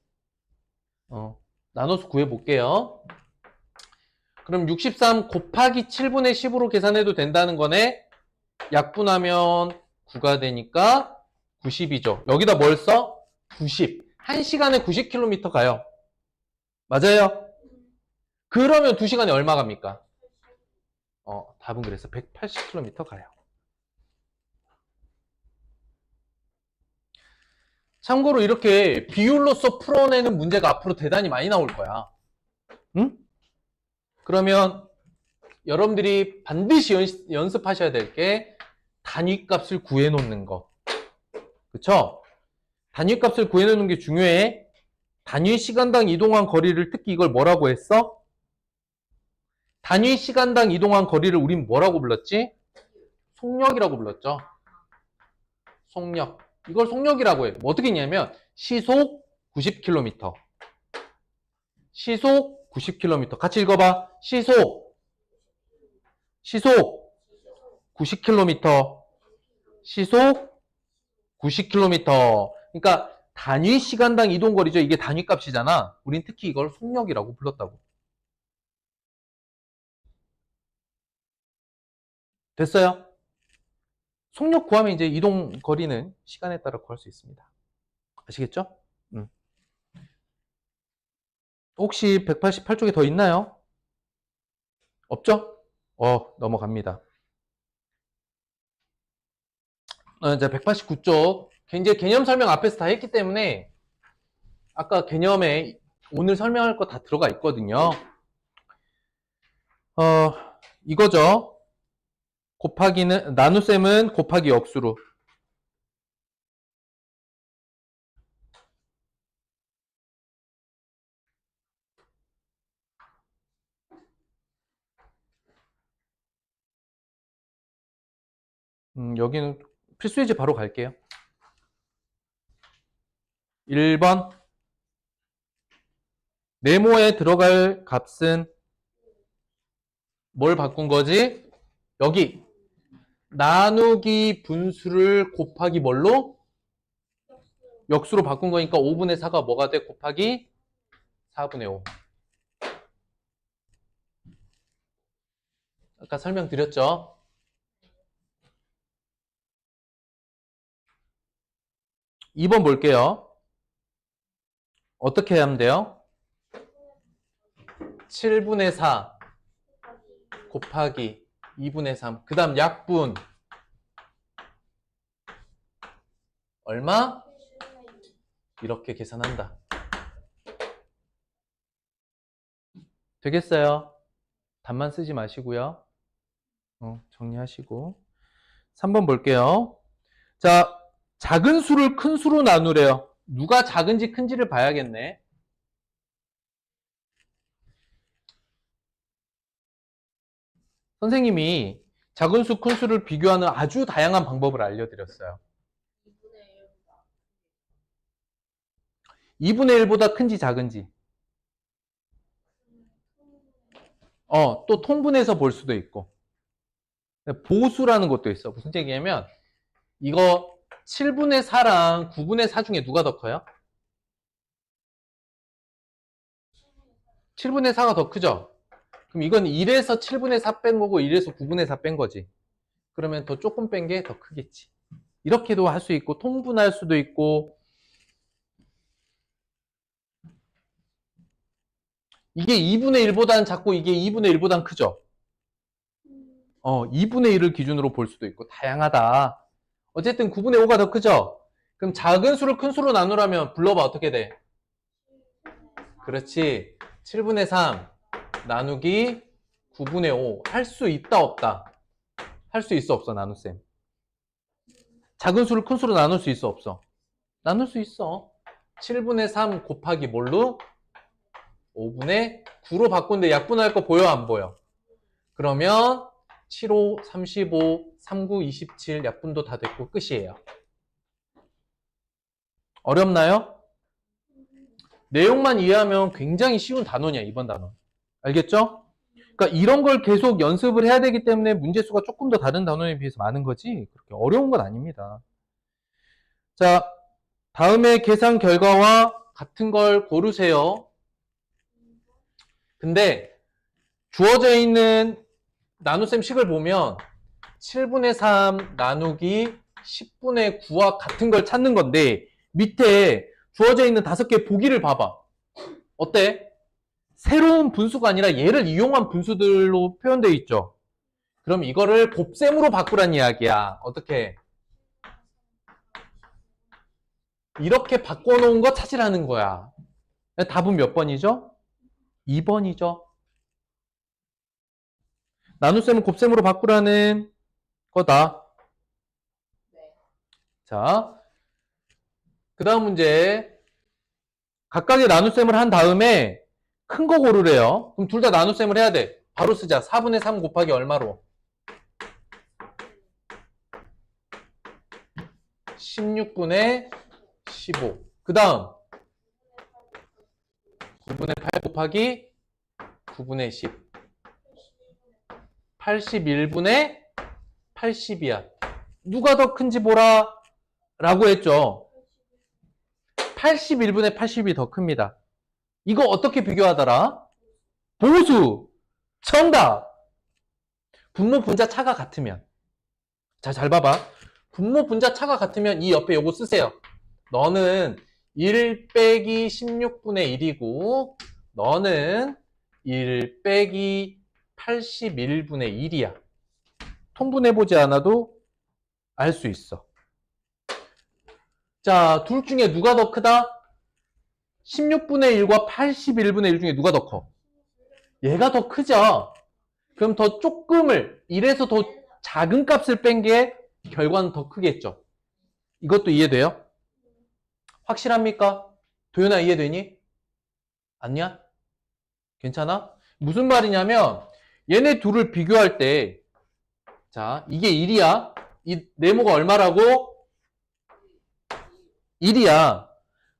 나눠서 구해볼게요. 그럼 63 곱하기 7분의 10으로 계산해도 된다는 거네. 약분하면 9가 되니까 90이죠. 여기다 뭘 써? 90. 1시간에 90km 가요. 맞아요? 그러면 2시간에 얼마 갑니까? 답은 그래서 180km 가요. 참고로 이렇게 비율로서 풀어내는 문제가 앞으로 대단히 많이 나올 거야. 응? 그러면 여러분들이 반드시 연습하셔야 될 게 단위값을 구해놓는 거. 그쵸? 단위값을 구해놓는 게 중요해. 단위 시간당 이동한 거리를 특히 이걸 뭐라고 했어? 단위 시간당 이동한 거리를 우린 뭐라고 불렀지? 속력이라고 불렀죠. 속력. 이걸 속력이라고 해. 뭐 어떻게 했냐면 시속 90km. 시속 90km. 같이 읽어봐. 시속 90km. 시속 90km. 그러니까 단위 시간당 이동거리죠. 이게 단위값이잖아. 우린 특히 이걸 속력이라고 불렀다고. 됐어요? 속력 구하면 이제 이동거리는 시간에 따라 구할 수 있습니다. 아시겠죠? 혹시 188쪽에 더 있나요? 없죠? 넘어갑니다. 이제 189쪽. 이제 개념 설명 앞에서 다 했기 때문에 아까 개념에 오늘 설명할 거 다 들어가 있거든요. 이거죠. 곱하기는, 나눗셈은 곱하기 역수로. 여기는 필수예제 바로 갈게요. 1번. 네모에 들어갈 값은 뭘 바꾼 거지? 여기. 나누기 분수를 곱하기 뭘로? 역수로 바꾼 거니까 5분의 4가 뭐가 돼? 곱하기 4분의 5. 아까 설명드렸죠? 2번 볼게요. 어떻게 하면 돼요? 7분의 4 곱하기 2분의 3. 그 다음 약분. 얼마? 이렇게 계산한다. 되겠어요? 답만 쓰지 마시고요. 정리하시고. 3번 볼게요. 자, 작은 수를 큰 수로 나누래요. 누가 작은지 큰지를 봐야겠네. 선생님이 작은 수, 큰 수를 비교하는 아주 다양한 방법을 알려드렸어요. 2분의 1보다 큰지 작은지. 또 통분해서 볼 수도 있고. 보수라는 것도 있어. 무슨 얘기냐면 이거 7분의 4랑 9분의 4 중에 누가 더 커요? 7분의 4가 더 크죠? 그럼 이건 1에서 7분의 4 뺀 거고 1에서 9분의 4 뺀 거지. 그러면 더 조금 뺀 게 더 크겠지. 이렇게도 할 수 있고 통분할 수도 있고. 이게 2분의 1보다는 작고 이게 2분의 1보다는 크죠? 2분의 1을 기준으로 볼 수도 있고 다양하다. 어쨌든 9분의 5가 더 크죠? 그럼 작은 수를 큰 수로 나누라면 불러봐. 어떻게 돼? 그렇지. 7분의 3 나누기 9분의 5. 할 수 있다 없다? 할 수 있어 없어 나눗셈? 작은 수를 큰 수로 나눌 수 있어 없어? 나눌 수 있어. 7분의 3 곱하기 뭘로? 5분의 9로 바꾼데 약분할 거 보여 안 보여? 그러면 7, 5, 35, 39, 27 약분도 다 됐고 끝이에요. 어렵나요? 내용만 이해하면 굉장히 쉬운 단원이야, 이번 단원. 알겠죠? 그러니까 이런 걸 계속 연습을 해야 되기 때문에 문제수가 조금 더 다른 단원에 비해서 많은 거지 그렇게 어려운 건 아닙니다. 자, 다음에 계산 결과와 같은 걸 고르세요. 근데 주어져 있는 나눗셈 식을 보면 7분의 3 나누기 10분의 9와 같은 걸 찾는 건데 밑에 주어져 있는 5개 보기를 봐봐. 어때? 새로운 분수가 아니라 얘를 이용한 분수들로 표현되어 있죠. 그럼 이거를 곱셈으로 바꾸란 이야기야. 어떻게? 이렇게 바꿔놓은 거 찾으라는 거야. 답은 몇 번이죠? 2번이죠. 나눗셈을 곱셈으로 바꾸라는 거다. 자, 그 다음 문제. 각각의 나눗셈을 한 다음에 큰 거 고르래요. 그럼 둘 다 나눗셈을 해야 돼. 바로 쓰자. 4분의 3 곱하기 얼마로? 16분의 15. 그 다음 9분의 8 곱하기 9분의 10. 81분의 80이야. 누가 더 큰지 보라 라고 했죠. 81분의 80이 더 큽니다. 이거 어떻게 비교하더라? 보수! 정답! 분모 분자 차가 같으면. 자, 잘 봐봐. 분모 분자 차가 같으면 이 옆에 요거 쓰세요. 너는 1 빼기 16분의 1이고 너는 1 빼기 81분의 1이야. 통분해보지 않아도 알 수 있어. 자, 둘 중에 누가 더 크다? 16분의 1과 81분의 1 중에 누가 더 커? 얘가 더 크죠? 그럼 더 조금을 1에서 더 작은 값을 뺀 게 결과는 더 크겠죠? 이것도 이해돼요? 확실합니까? 도윤아 이해되니? 아니야? 괜찮아? 무슨 말이냐면 얘네 둘을 비교할 때 자, 이게 1이야. 이 네모가 얼마라고? 1이야.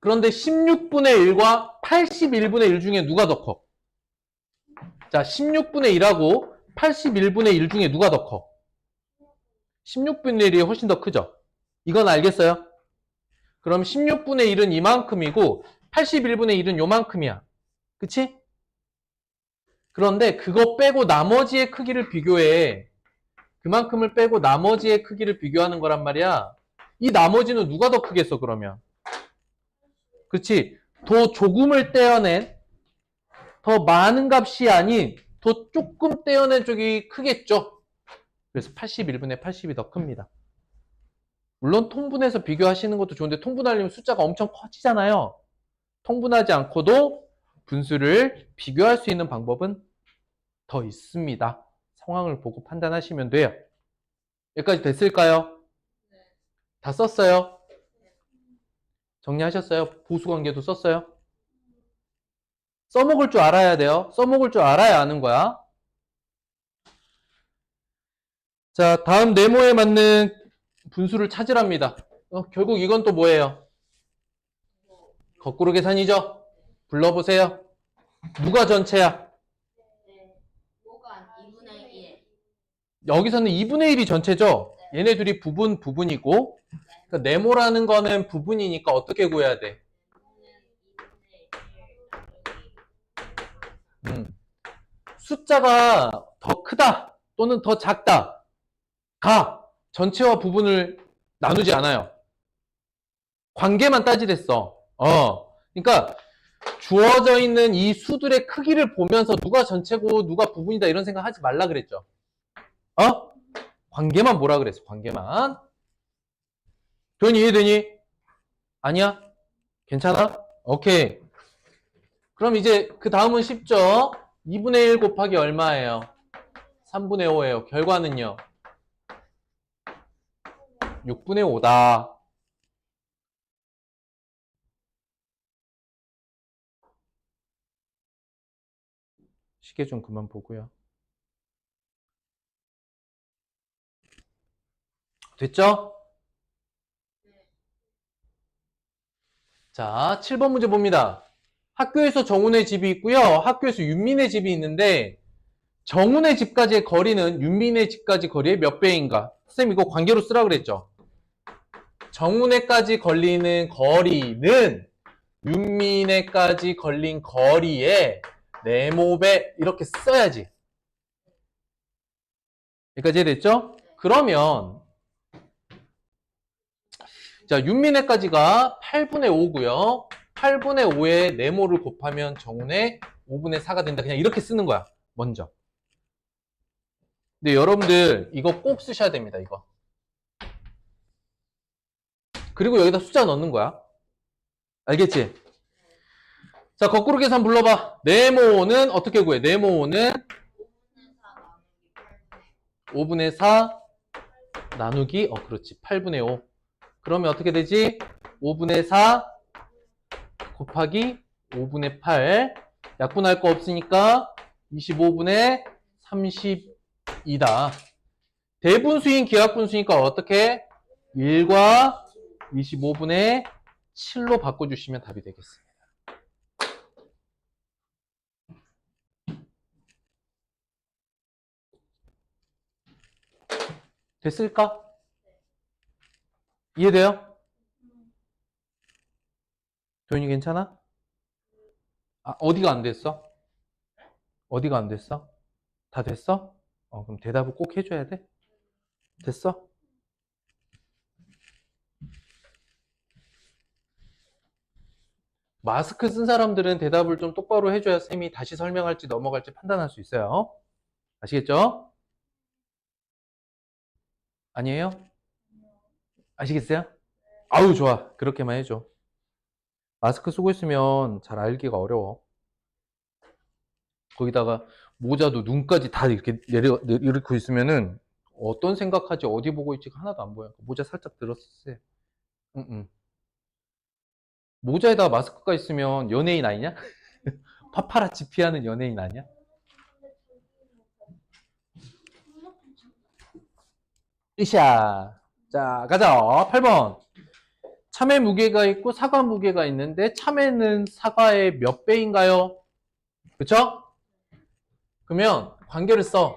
그런데 16분의 1과 81분의 1 중에 누가 더 커? 자, 16분의 1하고 81분의 1 중에 누가 더 커? 16분의 1이 훨씬 더 크죠? 이건 알겠어요? 그럼 16분의 1은 이만큼이고 81분의 1은 요만큼이야. 그치? 그런데 그거 빼고 나머지의 크기를 비교해. 그만큼을 빼고 나머지의 크기를 비교하는 거란 말이야. 이 나머지는 누가 더 크겠어, 그러면? 그렇지? 더 조금을 떼어낸, 더 많은 값이 아닌 더 조금 떼어낸 쪽이 크겠죠? 그래서 81분의 80이 더 큽니다. 물론 통분해서 비교하시는 것도 좋은데 통분하려면 숫자가 엄청 커지잖아요. 통분하지 않고도 분수를 비교할 수 있는 방법은 더 있습니다. 상황을 보고 판단하시면 돼요. 여기까지 됐을까요? 네. 다 썼어요? 정리하셨어요? 보수관계도 썼어요? 써먹을 줄 알아야 돼요. 써먹을 줄 알아야 아는 거야. 자, 다음 네모에 맞는 분수를 찾으랍니다. 결국 이건 또 뭐예요? 거꾸로 계산이죠? 불러보세요. 누가 전체야? 뭐가 2분의 1. 여기서는 2분의 1이 전체죠? 얘네 둘이 부분이고 그러니까 네모라는 거는 부분이니까 어떻게 구해야 돼? 숫자가 더 크다 또는 더 작다 가 전체와 부분을 나누지 않아요. 관계만 따지랬어. 그러니까 주어져 있는 이 수들의 크기를 보면서 누가 전체고 누가 부분이다 이런 생각 하지 말라 그랬죠. 관계만 보라 그랬어. 관계만. 도현이 이해되니? 아니야? 괜찮아? 오케이. 그럼 이제 그 다음은 쉽죠? 2분의 1 곱하기 얼마예요? 3분의 5예요. 결과는요? 6분의 5다. 시계 좀 그만 보고요. 됐죠? 자, 7번 문제 봅니다. 학교에서 정훈의 집이 있고요. 학교에서 윤민의 집이 있는데 정훈의 집까지의 거리는 윤민의 집까지 거리의 몇 배인가? 선생님 이거 관계로 쓰라 그랬죠? 정훈에까지 걸리는 거리는 윤민에까지 걸린 거리의 네모배 이렇게 써야지. 여기까지 이해됐죠? 그러면 자 윤민에까지가 8분의 5고요. 8분의 5에 네모를 곱하면 정훈의 5분의 4가 된다. 그냥 이렇게 쓰는 거야. 먼저. 근데 여러분들 이거 꼭 쓰셔야 됩니다. 이거. 그리고 여기다 숫자 넣는 거야. 알겠지? 자, 거꾸로 계산 불러봐. 네모는 어떻게 구해? 네모는 5분의 4 나누기, 그렇지. 8분의 5. 그러면 어떻게 되지? 5분의 4 곱하기 5분의 8. 약분할 거 없으니까 25분의 32다. 대분수인 기하분수니까 어떻게? 1과 25분의 7로 바꿔주시면 답이 되겠습니다. 됐을까? 이해돼요? 도현이 괜찮아? 어디가 안 됐어? 어디가 안 됐어? 다 됐어? 그럼 대답을 꼭 해줘야 돼? 됐어? 마스크 쓴 사람들은 대답을 좀 똑바로 해줘야 쌤이 다시 설명할지 넘어갈지 판단할 수 있어요. 아시겠죠? 아니에요? 아시겠어요? 아우 좋아. 그렇게만 해줘. 마스크 쓰고 있으면 잘 알기가 어려워. 거기다가 모자도 눈까지 다 이렇게 내리고 있으면은 어떤 생각하지 어디 보고 있지가 하나도 안 보여. 모자 살짝 들었을 때. 모자에다가 마스크가 있으면 연예인 아니냐? 파파라치 피하는 연예인 아니야? 으쌰. 자, 가자. 8번. 참외 무게가 있고 사과 무게가 있는데 참외는 사과의 몇 배인가요? 그쵸? 그러면 관계를 써.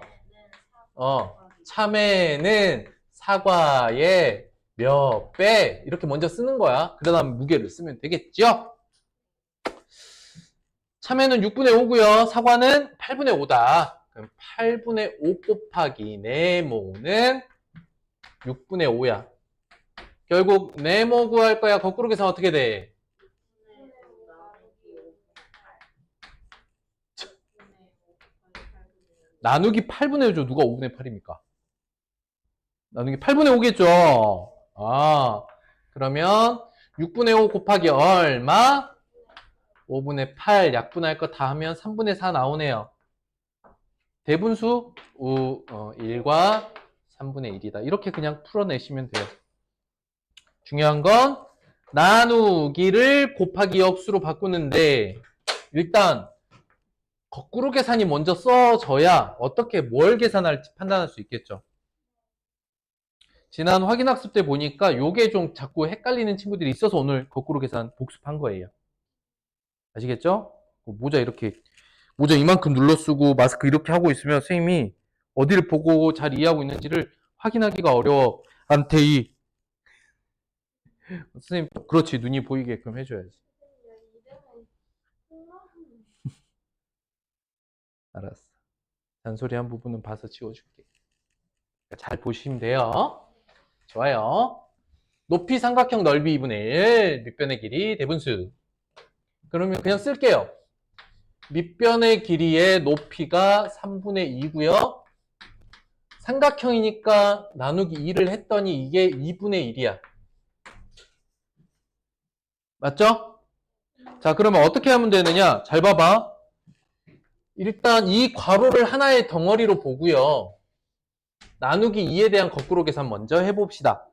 참외는 사과의 몇 배? 이렇게 먼저 쓰는 거야. 그 다음 무게를 쓰면 되겠죠? 참외는 6분의 5고요. 사과는 8분의 5다. 그럼 8분의 5 곱하기 네모는 6분의 5야. 결국 네모 구할 거야. 거꾸로 계산 어떻게 돼? 나누기 8분의 5죠. 누가 5분의 8입니까? 나누기 8분의 5겠죠. 그러면 6분의 5 곱하기 얼마? 5분의 8 약분할 거 다 하면 3분의 4 나오네요. 대분수 1과 3분의 1이다. 이렇게 그냥 풀어내시면 돼요. 중요한 건 나누기를 곱하기 역수로 바꾸는데 일단 거꾸로 계산이 먼저 써져야 어떻게 뭘 계산할지 판단할 수 있겠죠. 지난 확인학습 때 보니까 요게 좀 자꾸 헷갈리는 친구들이 있어서 오늘 거꾸로 계산 복습한 거예요. 아시겠죠? 모자 이만큼 눌러 쓰고 마스크 이렇게 하고 있으면 선생님이 어디를 보고 잘 이해하고 있는지를 확인하기가 어려워. 안테이. 선생님, 그렇지. 눈이 보이게끔 해줘야지. 알았어. 잔소리한 부분은 봐서 지워줄게. 잘 보시면 돼요. 좋아요. 높이 삼각형 넓이 2분의 1, 밑변의 길이 대분수. 그러면 그냥 쓸게요. 밑변의 길이의 높이가 3분의 2고요. 삼각형이니까 나누기 2를 했더니 이게 2분의 1이야. 맞죠? 자, 그러면 어떻게 하면 되느냐? 잘 봐봐. 일단 이 괄호를 하나의 덩어리로 보고요. 나누기 2에 대한 거꾸로 계산 먼저 해봅시다.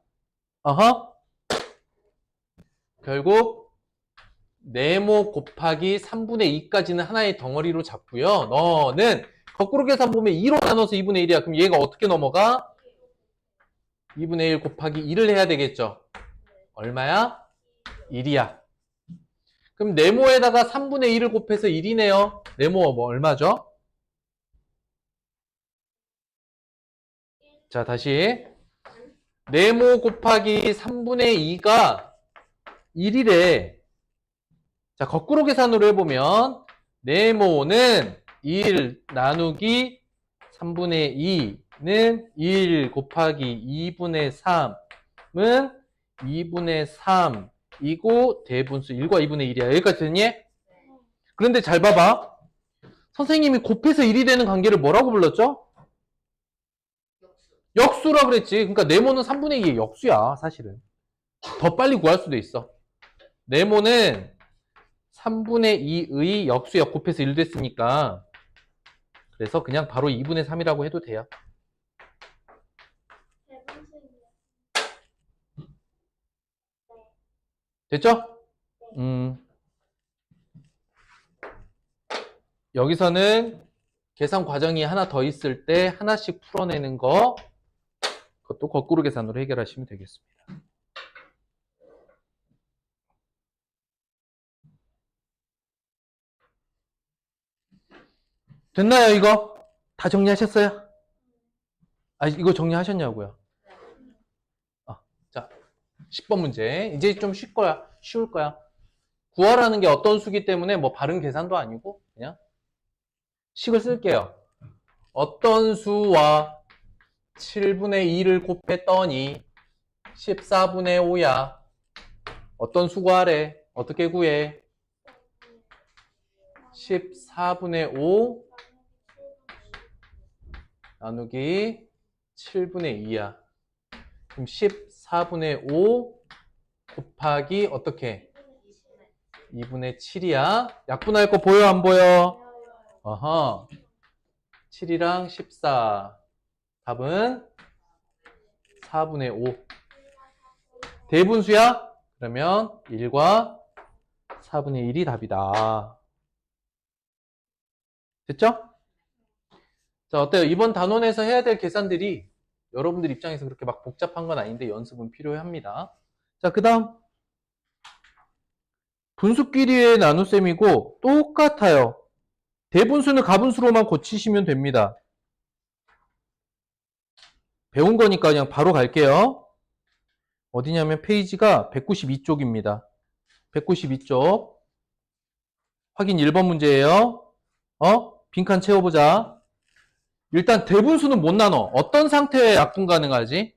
어허. 결국 네모 곱하기 3분의 2까지는 하나의 덩어리로 잡고요. 너는 거꾸로 계산 보면 2로 나눠서 2분의 1이야. 그럼 얘가 어떻게 넘어가? 2분의 1 곱하기 2를 해야 되겠죠. 얼마야? 1이야. 그럼 네모에다가 3분의 1을 곱해서 1이네요. 네모 뭐 얼마죠? 자, 다시. 네모 곱하기 3분의 2가 1이래. 자, 거꾸로 계산으로 해보면 네모는 1 나누기 3분의 2는 1 곱하기 2분의 3은 2분의 3이고 대분수 1과 2분의 1이야. 여기까지 됐니? 그런데 잘 봐봐. 선생님이 곱해서 1이 되는 관계를 뭐라고 불렀죠? 역수라 그랬지. 그러니까 네모는 3분의 2의 역수야, 사실은. 더 빨리 구할 수도 있어. 네모는 3분의 2의 역수야. 곱해서 1 됐으니까. 그래서 그냥 바로 2분의 3이라고 해도 돼요. 됐죠? 여기서는 계산 과정이 하나 더 있을 때 하나씩 풀어내는 거, 그것도 거꾸로 계산으로 해결하시면 되겠습니다. 됐나요, 이거? 다 정리하셨어요? 아, 이거 정리하셨냐고요? 자, 10번 문제. 이제 좀 쉬울 거야. 구하라는 게 어떤 수기 때문에 뭐 바른 계산도 아니고, 그냥 식을 쓸게요. 어떤 수와 7분의 2를 곱했더니 14분의 5야. 어떤 수 구하래? 어떻게 구해? 14분의 5 나누기 7분의 2야. 그럼 14분의 5 곱하기 어떻게? 2분의 7이야. 약분할 거 보여 안 보여? 어허. 7이랑 14. 답은 4분의 5. 대분수야? 그러면 1과 4분의 1이 답이다. 됐죠? 자, 어때요? 이번 단원에서 해야 될 계산들이 여러분들 입장에서 그렇게 막 복잡한 건 아닌데 연습은 필요합니다. 자, 그 다음 분수끼리의 나눗셈이고 똑같아요. 대분수는 가분수로만 고치시면 됩니다. 배운 거니까 그냥 바로 갈게요. 어디냐면 페이지가 192쪽입니다. 192쪽. 확인 1번 문제예요. 빈칸 채워보자. 일단 대분수는 못 나눠. 어떤 상태에 약분 가능하지?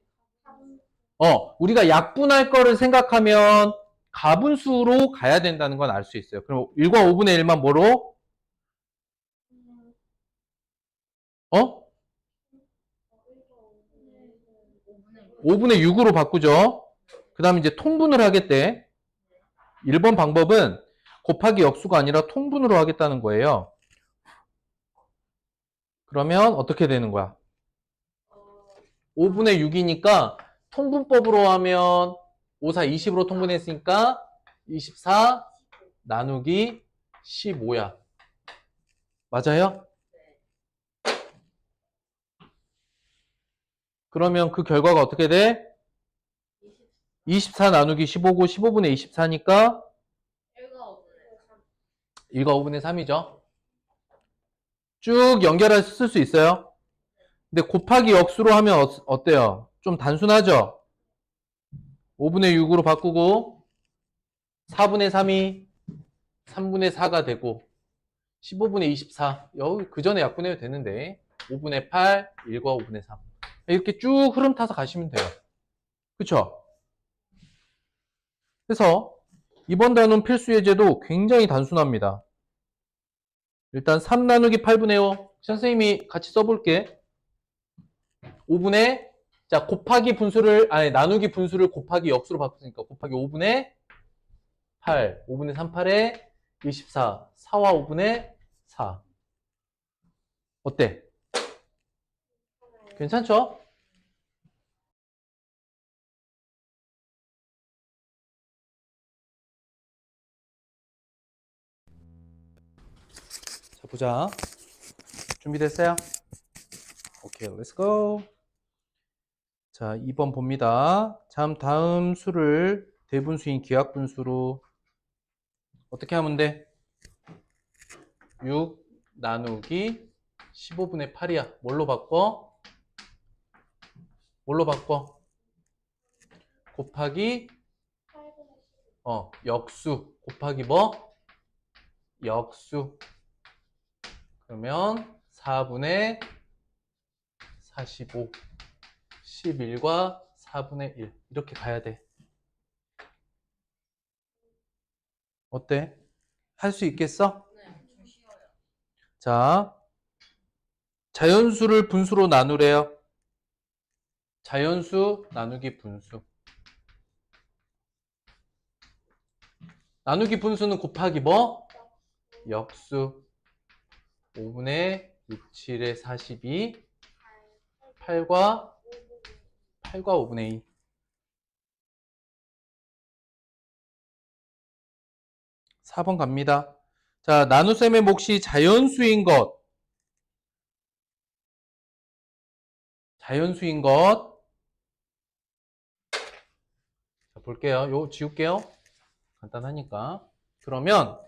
우리가 약분할 거를 생각하면 가분수로 가야 된다는 건 알 수 있어요. 그럼 1과 5분의 1만 뭐로? 5분의 6으로 바꾸죠. 그 다음에 이제 통분을 하겠대. 1번 방법은 곱하기 역수가 아니라 통분으로 하겠다는 거예요. 그러면 어떻게 되는 거야? 5분의 6이니까 통분법으로 하면 5, 4, 20으로 통분했으니까 24 나누기 15야. 맞아요? 그러면 그 결과가 어떻게 돼? 24 나누기 15고 15분의 24니까 1과 5분의 3이죠. 쭉 연결해서 쓸 수 있어요. 근데 곱하기 역수로 하면 어때요? 좀 단순하죠? 5분의 6으로 바꾸고 4분의 3이 3분의 4가 되고 15분의 24. 여기 그 전에 약분해도 되는데 5분의 8, 1과 5분의 3. 이렇게 쭉 흐름 타서 가시면 돼요. 그쵸? 그래서 이번 단원 필수 예제도 굉장히 단순합니다. 일단 3 나누기 8분의 5. 선생님이 같이 써볼게. 5분의 자 곱하기 분수를 아니 나누기 분수를 곱하기 역수로 바꿨으니까 곱하기 5분의 8. 5분의 3, 8에 24. 4와 5분의 4. 어때? 괜찮죠? 자, 보자. 준비됐어요? 오케이, let's go. 자, 2번 봅니다. 다음 수를 대분수인 기하분수로 어떻게 하면 돼? 6 나누기 15분의 8이야. 뭘로 바꿔? 뭘로 바꿔? 곱하기 역수 곱하기 뭐? 역수. 그러면 4분의 45 11과 4분의 1 이렇게 가야 돼. 어때? 할 수 있겠어? 네, 엄청 쉬워요. 자, 자연수를 분수로 나누래요. 자연수 나누기 분수. 나누기 분수는 곱하기 뭐? 역수. 5분의 6, 7의 42 8과 5분의 2. 4번 갑니다. 자, 나눗셈의 몫이 자연수인 것. 자연수인 것. 자, 볼게요. 요거 지울게요. 간단하니까. 그러면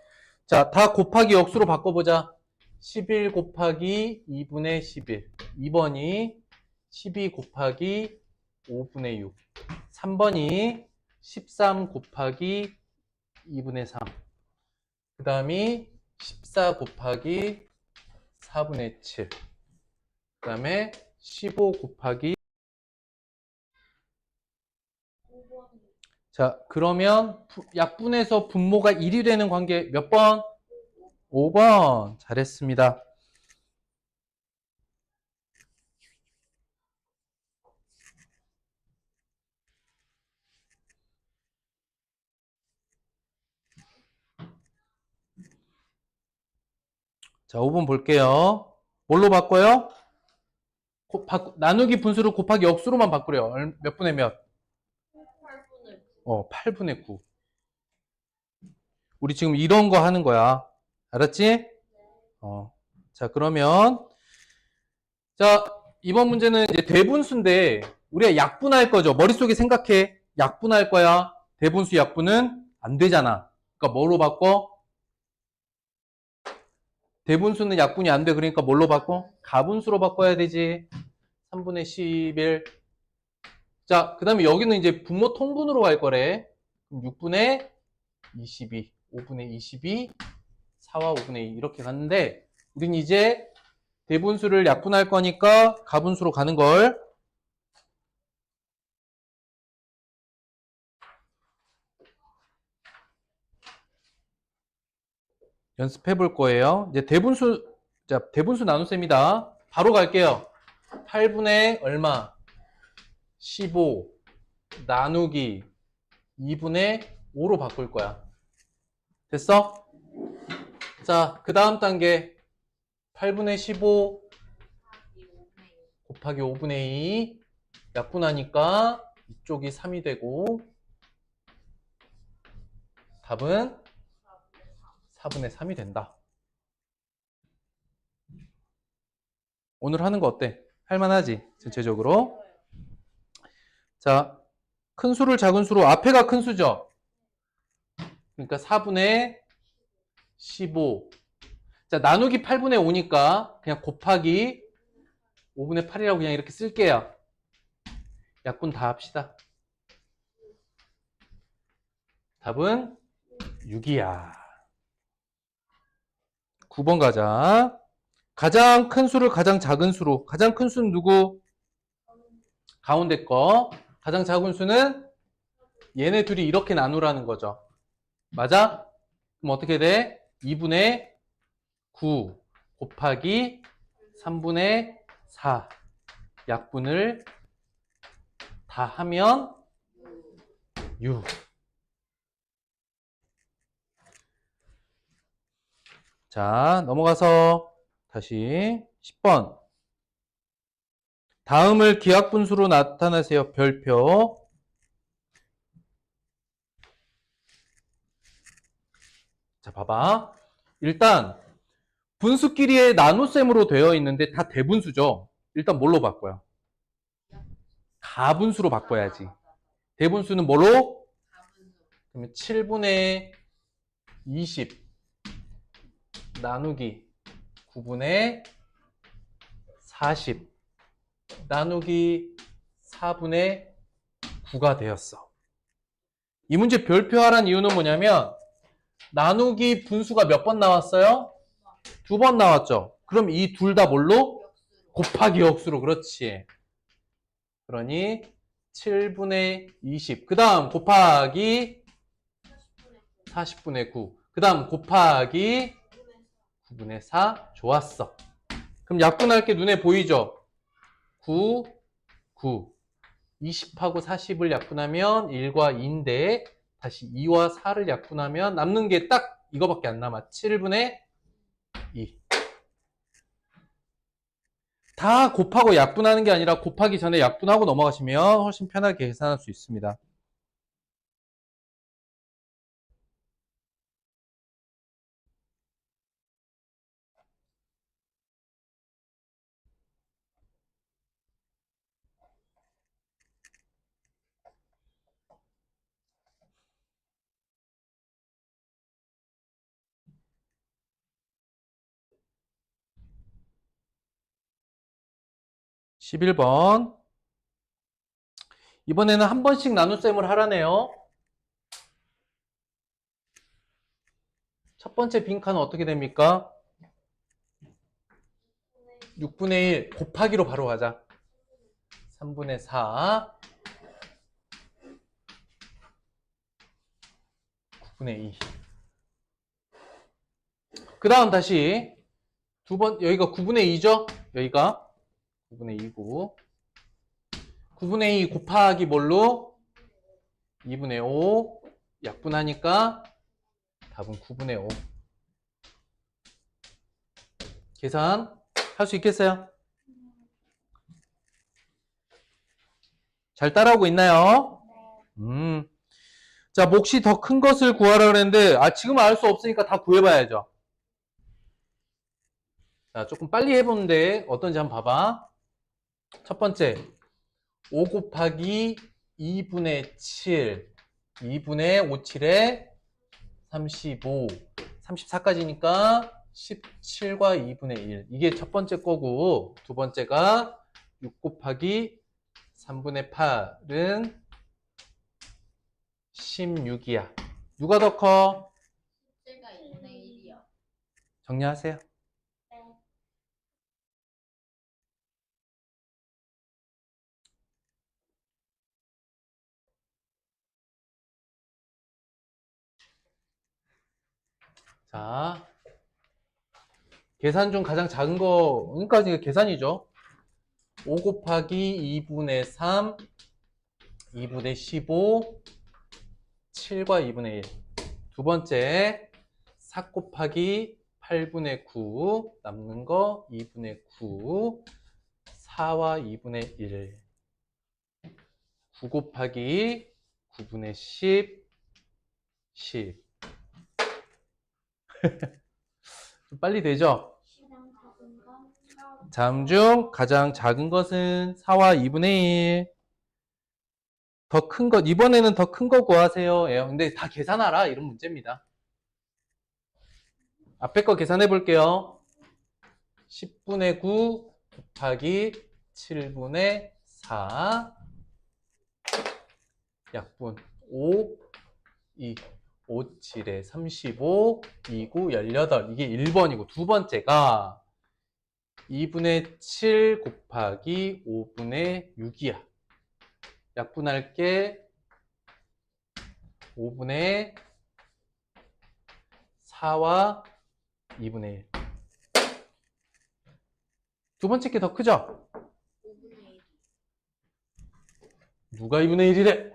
자, 다 곱하기 역수로 바꿔보자. 11 곱하기 2분의 11. 2번이 12 곱하기 5분의 6. 3번이 13 곱하기 2분의 3. 그 다음이 14 곱하기 4분의 7. 그 다음에 15 곱하기 자, 그러면 약분에서 분모가 1이 되는 관계 몇 번? 5번. 잘했습니다. 자, 5번 볼게요. 뭘로 바꿔요? 나누기 분수를 곱하기 역수로만 바꾸래요. 몇 분의 몇? 8분의 8분의 9. 우리 지금 이런 거 하는 거야. 알았지? 자, 그러면 자, 이번 문제는 이제 대분수인데 우리가 약분할 거죠. 머릿속에 생각해. 약분할 거야. 대분수 약분은 안 되잖아. 그러니까 뭐로 바꿔? 대분수는 약분이 안 돼. 그러니까 뭘로 바꿔? 가분수로 바꿔야 되지. 3분의 11. 자, 그 다음에 여기는 이제 분모 통분으로 갈 거래. 그럼 6분의 22, 5분의 22, 4와 5분의 2 이렇게 갔는데 우린 이제 대분수를 약분할 거니까 가분수로 가는 걸. 연습해 볼 거예요. 이제 대분수 나눗셈이다. 바로 갈게요. 8분의 얼마? 15 나누기 2분의 5로 바꿀 거야. 됐어? 자, 그 다음 단계 8분의 15 곱하기 5분의 2 약분하니까 이쪽이 3이 되고 답은 4분의 3이 된다. 오늘 하는 거 어때? 할만하지? 전체적으로. 자, 큰 수를 작은 수로 앞에가 큰 수죠? 그러니까 4분의 15. 자, 나누기 8분의 5니까 그냥 곱하기 5분의 8이라고 그냥 이렇게 쓸게요. 약분 다 합시다. 답은 6이야. 9번 가자. 가장 큰 수를 가장 작은 수로. 가장 큰 수는 누구? 가운데 거. 가장 작은 수는 얘네 둘이 이렇게 나누라는 거죠. 맞아? 그럼 어떻게 돼? 2분의 9 곱하기 3분의 4 약분을 다 하면 6. 자, 넘어가서 다시 10번. 다음을 기하분수로 나타내세요. 별표. 자, 봐봐. 일단 분수끼리의 나눗셈으로 되어 있는데 다 대분수죠. 일단 뭘로 바꿔요? 가분수로 바꿔야지. 대분수는 뭘로? 그러면 7분의 20 나누기 9분의 40 나누기 4분의 9가 되었어. 이 문제 별표하란 이유는 뭐냐면 나누기 분수가 몇 번 나왔어요? 2번 나왔죠. 그럼 이 둘 다 뭘로? 곱하기 역수로. 그렇지. 그러니 7분의 20. 그 다음 곱하기 40분의 9. 그 다음 곱하기 9분의 4. 좋았어. 그럼 약분할 게 눈에 보이죠? 9, 9. 20하고 40을 약분하면 1과 2인데 다시 2와 4를 약분하면 남는 게 딱 이거밖에 안 남아. 7분의 2. 다 곱하고 약분하는 게 아니라 곱하기 전에 약분하고 넘어가시면 훨씬 편하게 계산할 수 있습니다. (11번) 이번에는 한 번씩 나눗셈을 하라네요. 첫 번째 빈칸은 어떻게 됩니까? 6분의 1 곱하기로 바로 가자. 3분의 4 9분의 2. 그 다음 다시 여기가 9분의 2죠? 여기가 9분의 2고 9분의 2 곱하기 뭘로? 2분의 5 약분하니까 답은 9분의 5. 계산 할 수 있겠어요? 잘 따라오고 있나요? 자, 몫이 더 큰 것을 구하라 그랬는데 지금 알 수 없으니까 다 구해봐야죠. 자, 조금 빨리 해보는데 어떤지 한번 봐봐. 첫 번째 5 곱하기 2분의 7 2분의 5, 7에 35 34까지니까 17과 2분의 1 이게 첫 번째 거고 두 번째가 6 곱하기 3분의 8은 16이야. 누가 더 커? 숫자가 2분의 1이요. 정리하세요. 자, 계산 중 가장 작은 거, 그러니까 이게 계산이죠. 5 곱하기 2분의 3, 2분의 15, 7과 2분의 1. 두 번째, 4 곱하기 8분의 9, 남는 거 2분의 9, 4와 2분의 1. 9 곱하기 9분의 10, 10. 좀 빨리 되죠? 다음 중 가장 작은 것은 4와 2분의 1. 더 큰 것, 이번에는 더 큰 거 구하세요. 근데 다 계산하라. 이런 문제입니다. 앞에 거 계산해 볼게요. 10분의 9 곱하기 7분의 4 약분 5, 2. 5, 7에 35, 2, 9, 18. 이게 1번이고 두 번째가 2분의 7 곱하기 5분의 6이야. 약분할게 5분의 4와 2분의 1. 두 번째 게 더 크죠? 5분의 1. 누가 2분의 1이래?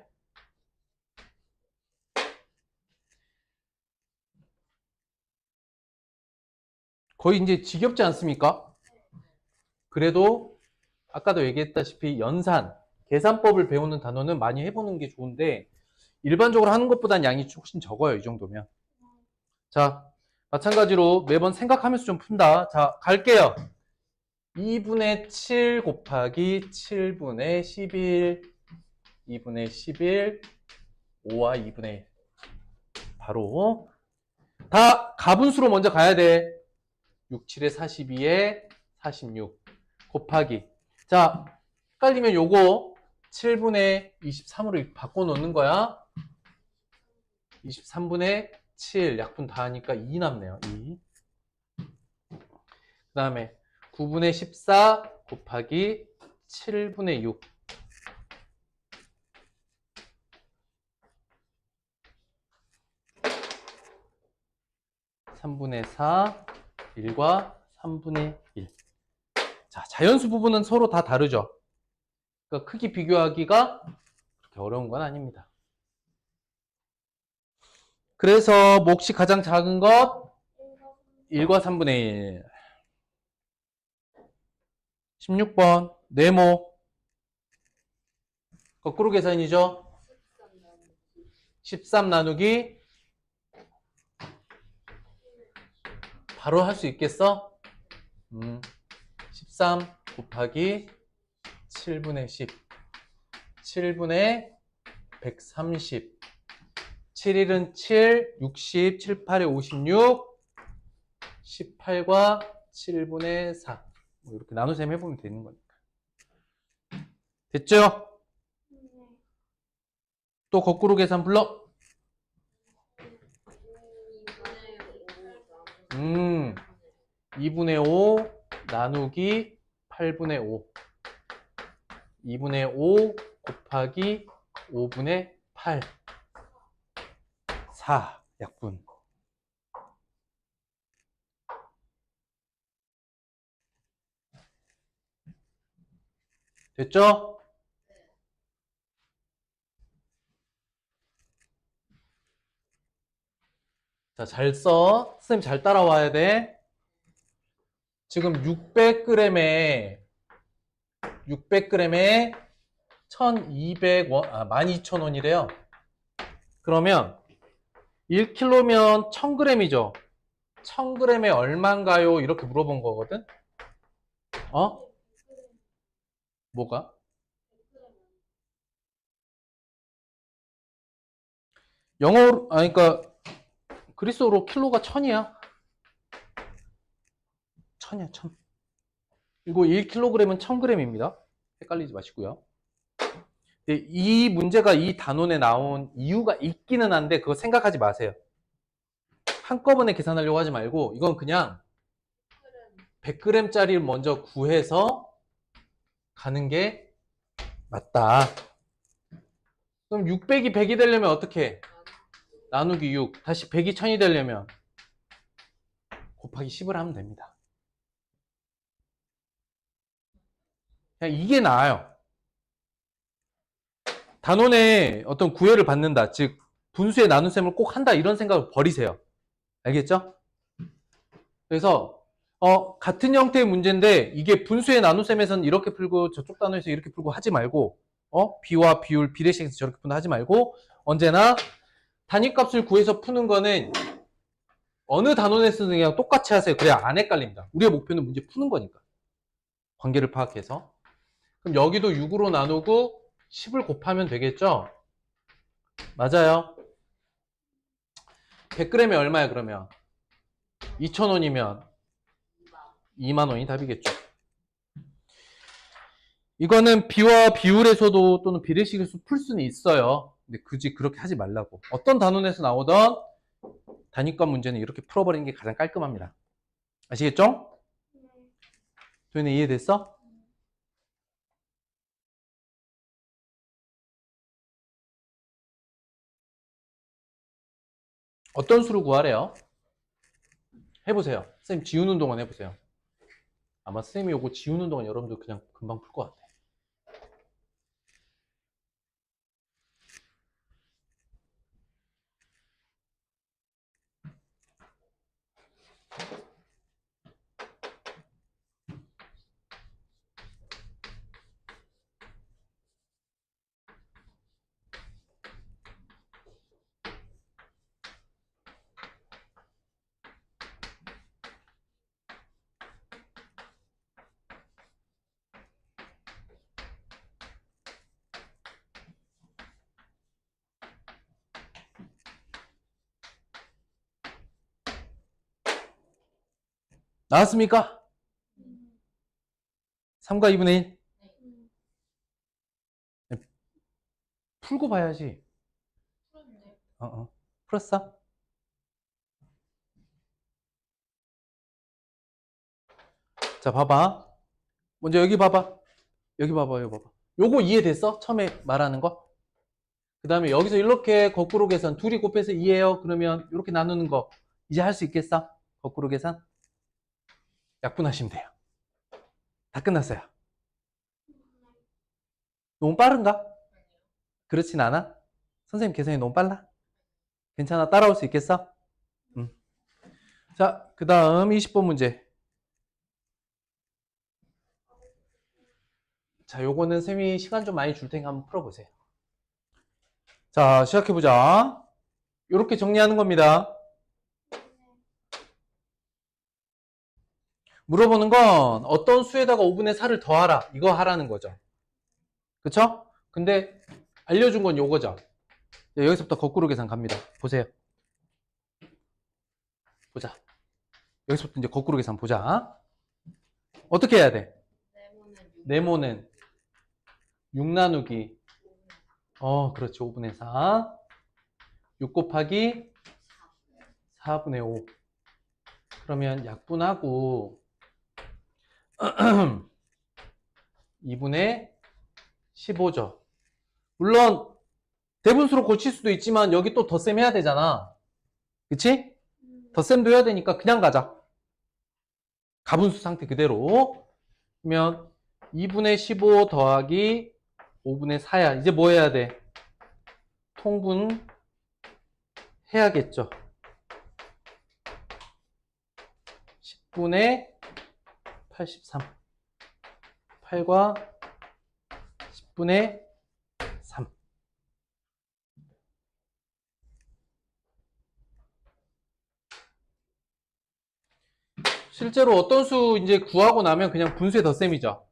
거의 이제 지겹지 않습니까? 그래도 아까도 얘기했다시피 연산, 계산법을 배우는 단원은 많이 해보는 게 좋은데 일반적으로 하는 것보단 양이 훨씬 적어요. 이 정도면. 자, 마찬가지로 매번 생각하면서 좀 푼다. 자, 갈게요. 2분의 7 곱하기 7분의 11, 2분의 11, 5와 2분의 1. 바로 다 가분수로 먼저 가야 돼. 6, 7에 42에 46 곱하기. 자, 헷갈리면 요거 7분의 23으로 바꿔놓는 거야. 23분의 7 약분 다 하니까 2 남네요. 2. 그 다음에 9분의 14 곱하기 7분의 6. 3분의 4, 1과 3분의 1. 자, 자연수 부분은 서로 다 다르죠. 그러니까 크기 비교하기가 그렇게 어려운 건 아닙니다. 그래서 몫이 가장 작은 것 1과 3분의 1. 16번 네모 거꾸로 계산이죠. 13 나누기 바로 할 수 있겠어? 13 곱하기 7분의 10 7분의 130 7일은 7, 60, 7, 8에 56 18과 7분의 4 뭐 이렇게 나누셈 해보면 되는 거니까. 됐죠? 또 거꾸로 계산 불러. 2분의 5 나누기 8분의 5 2분의 5 곱하기 5분의 8 4 약분. 됐죠? 자, 잘 써. 선생님 잘 따라와야 돼. 지금 600g에 1200원, 12,000원이래요. 그러면 1kg면 1000g이죠. 1000g에 얼마인가요? 이렇게 물어본 거거든. 어? 뭐가? 영어로, 그러니까 그리스어로 킬로가 1000이야. 1000이야, 1000. 그리고 1kg은 1000g입니다. 헷갈리지 마시고요. 이 문제가 이 단원에 나온 이유가 있기는 한데 그거 생각하지 마세요. 한꺼번에 계산하려고 하지 말고 이건 그냥 100g짜리를 먼저 구해서 가는 게 맞다. 그럼 600이 100이 되려면 어떻게 해? 나누기 6. 다시 100이 1000이 되려면 곱하기 10을 하면 됩니다. 그냥 이게 나아요. 단원에 어떤 구애를 받는다. 즉 분수의 나눗셈을 꼭 한다. 이런 생각을 버리세요. 알겠죠? 그래서 같은 형태의 문제인데 이게 분수의 나눗셈에서는 이렇게 풀고 저쪽 단원에서 이렇게 풀고 하지 말고 비와 비율, 비례식에서 저렇게 푼다 하지 말고 언제나 단위값을 구해서 푸는 거는 어느 단원에서는 그냥 똑같이 하세요. 그래야 안 헷갈립니다. 우리의 목표는 문제 푸는 거니까. 관계를 파악해서. 그럼 여기도 6으로 나누고 10을 곱하면 되겠죠? 맞아요. 100g에 얼마야 그러면? 2,000원이면 20,000원이 답이겠죠. 이거는 비와 비율에서도 또는 비례식에서 풀 수는 있어요. 근데 굳이 그렇게 하지 말라고. 어떤 단원에서 나오던 단위권 문제는 이렇게 풀어버리는 게 가장 깔끔합니다. 아시겠죠? 도현이 이해됐어? 어떤 수를 구하래요? 해보세요. 선생님 지우는 동안 해보세요. 아마 선생님이 요거 지우는 동안 여러분들 그냥 금방 풀 것 같아. 나왔습니까? 3과 2분의 1. 풀고 봐야지. 풀었는데. 풀었어? 자, 봐봐. 먼저 여기 봐봐. 여기 봐봐, 여기 봐봐. 요거 이해됐어? 처음에 말하는 거? 그 다음에 여기서 이렇게 거꾸로 계산, 둘이 곱해서 2예요. 그러면 이렇게 나누는 거 이제 할 수 있겠어? 거꾸로 계산? 약분하시면 돼요. 다 끝났어요. 너무 빠른가? 그렇진 않아? 선생님 계산이 너무 빨라? 괜찮아? 따라올 수 있겠어? 자, 그 다음 20번 문제. 자, 요거는 쌤이 시간 좀 많이 줄 테니까 한번 풀어보세요. 자, 시작해보자. 요렇게 정리하는 겁니다. 물어보는 건 어떤 수에다가 5분의 4를 더하라. 이거 하라는 거죠. 그쵸? 근데 알려준 건 요거죠. 여기서부터 거꾸로 계산 갑니다. 보세요. 보자. 여기서부터 이제 거꾸로 계산 보자. 어떻게 해야 돼? 네모는 6 나누기. 그렇지. 5분의 4. 6 곱하기 4분의 5. 그러면 약분하고 2분의 15죠. 물론 대분수로 고칠 수도 있지만 여기 또 덧셈 해야 되잖아. 그치? 덧셈도 해야 되니까 그냥 가자. 가분수 상태 그대로. 그러면 2분의 15 더하기 5분의 4야. 이제 뭐 해야 돼? 통분 해야겠죠. 10분의 83. 8과 10분의 3. 실제로 어떤 수 이제 구하고 나면 그냥 분수의 덧셈이죠.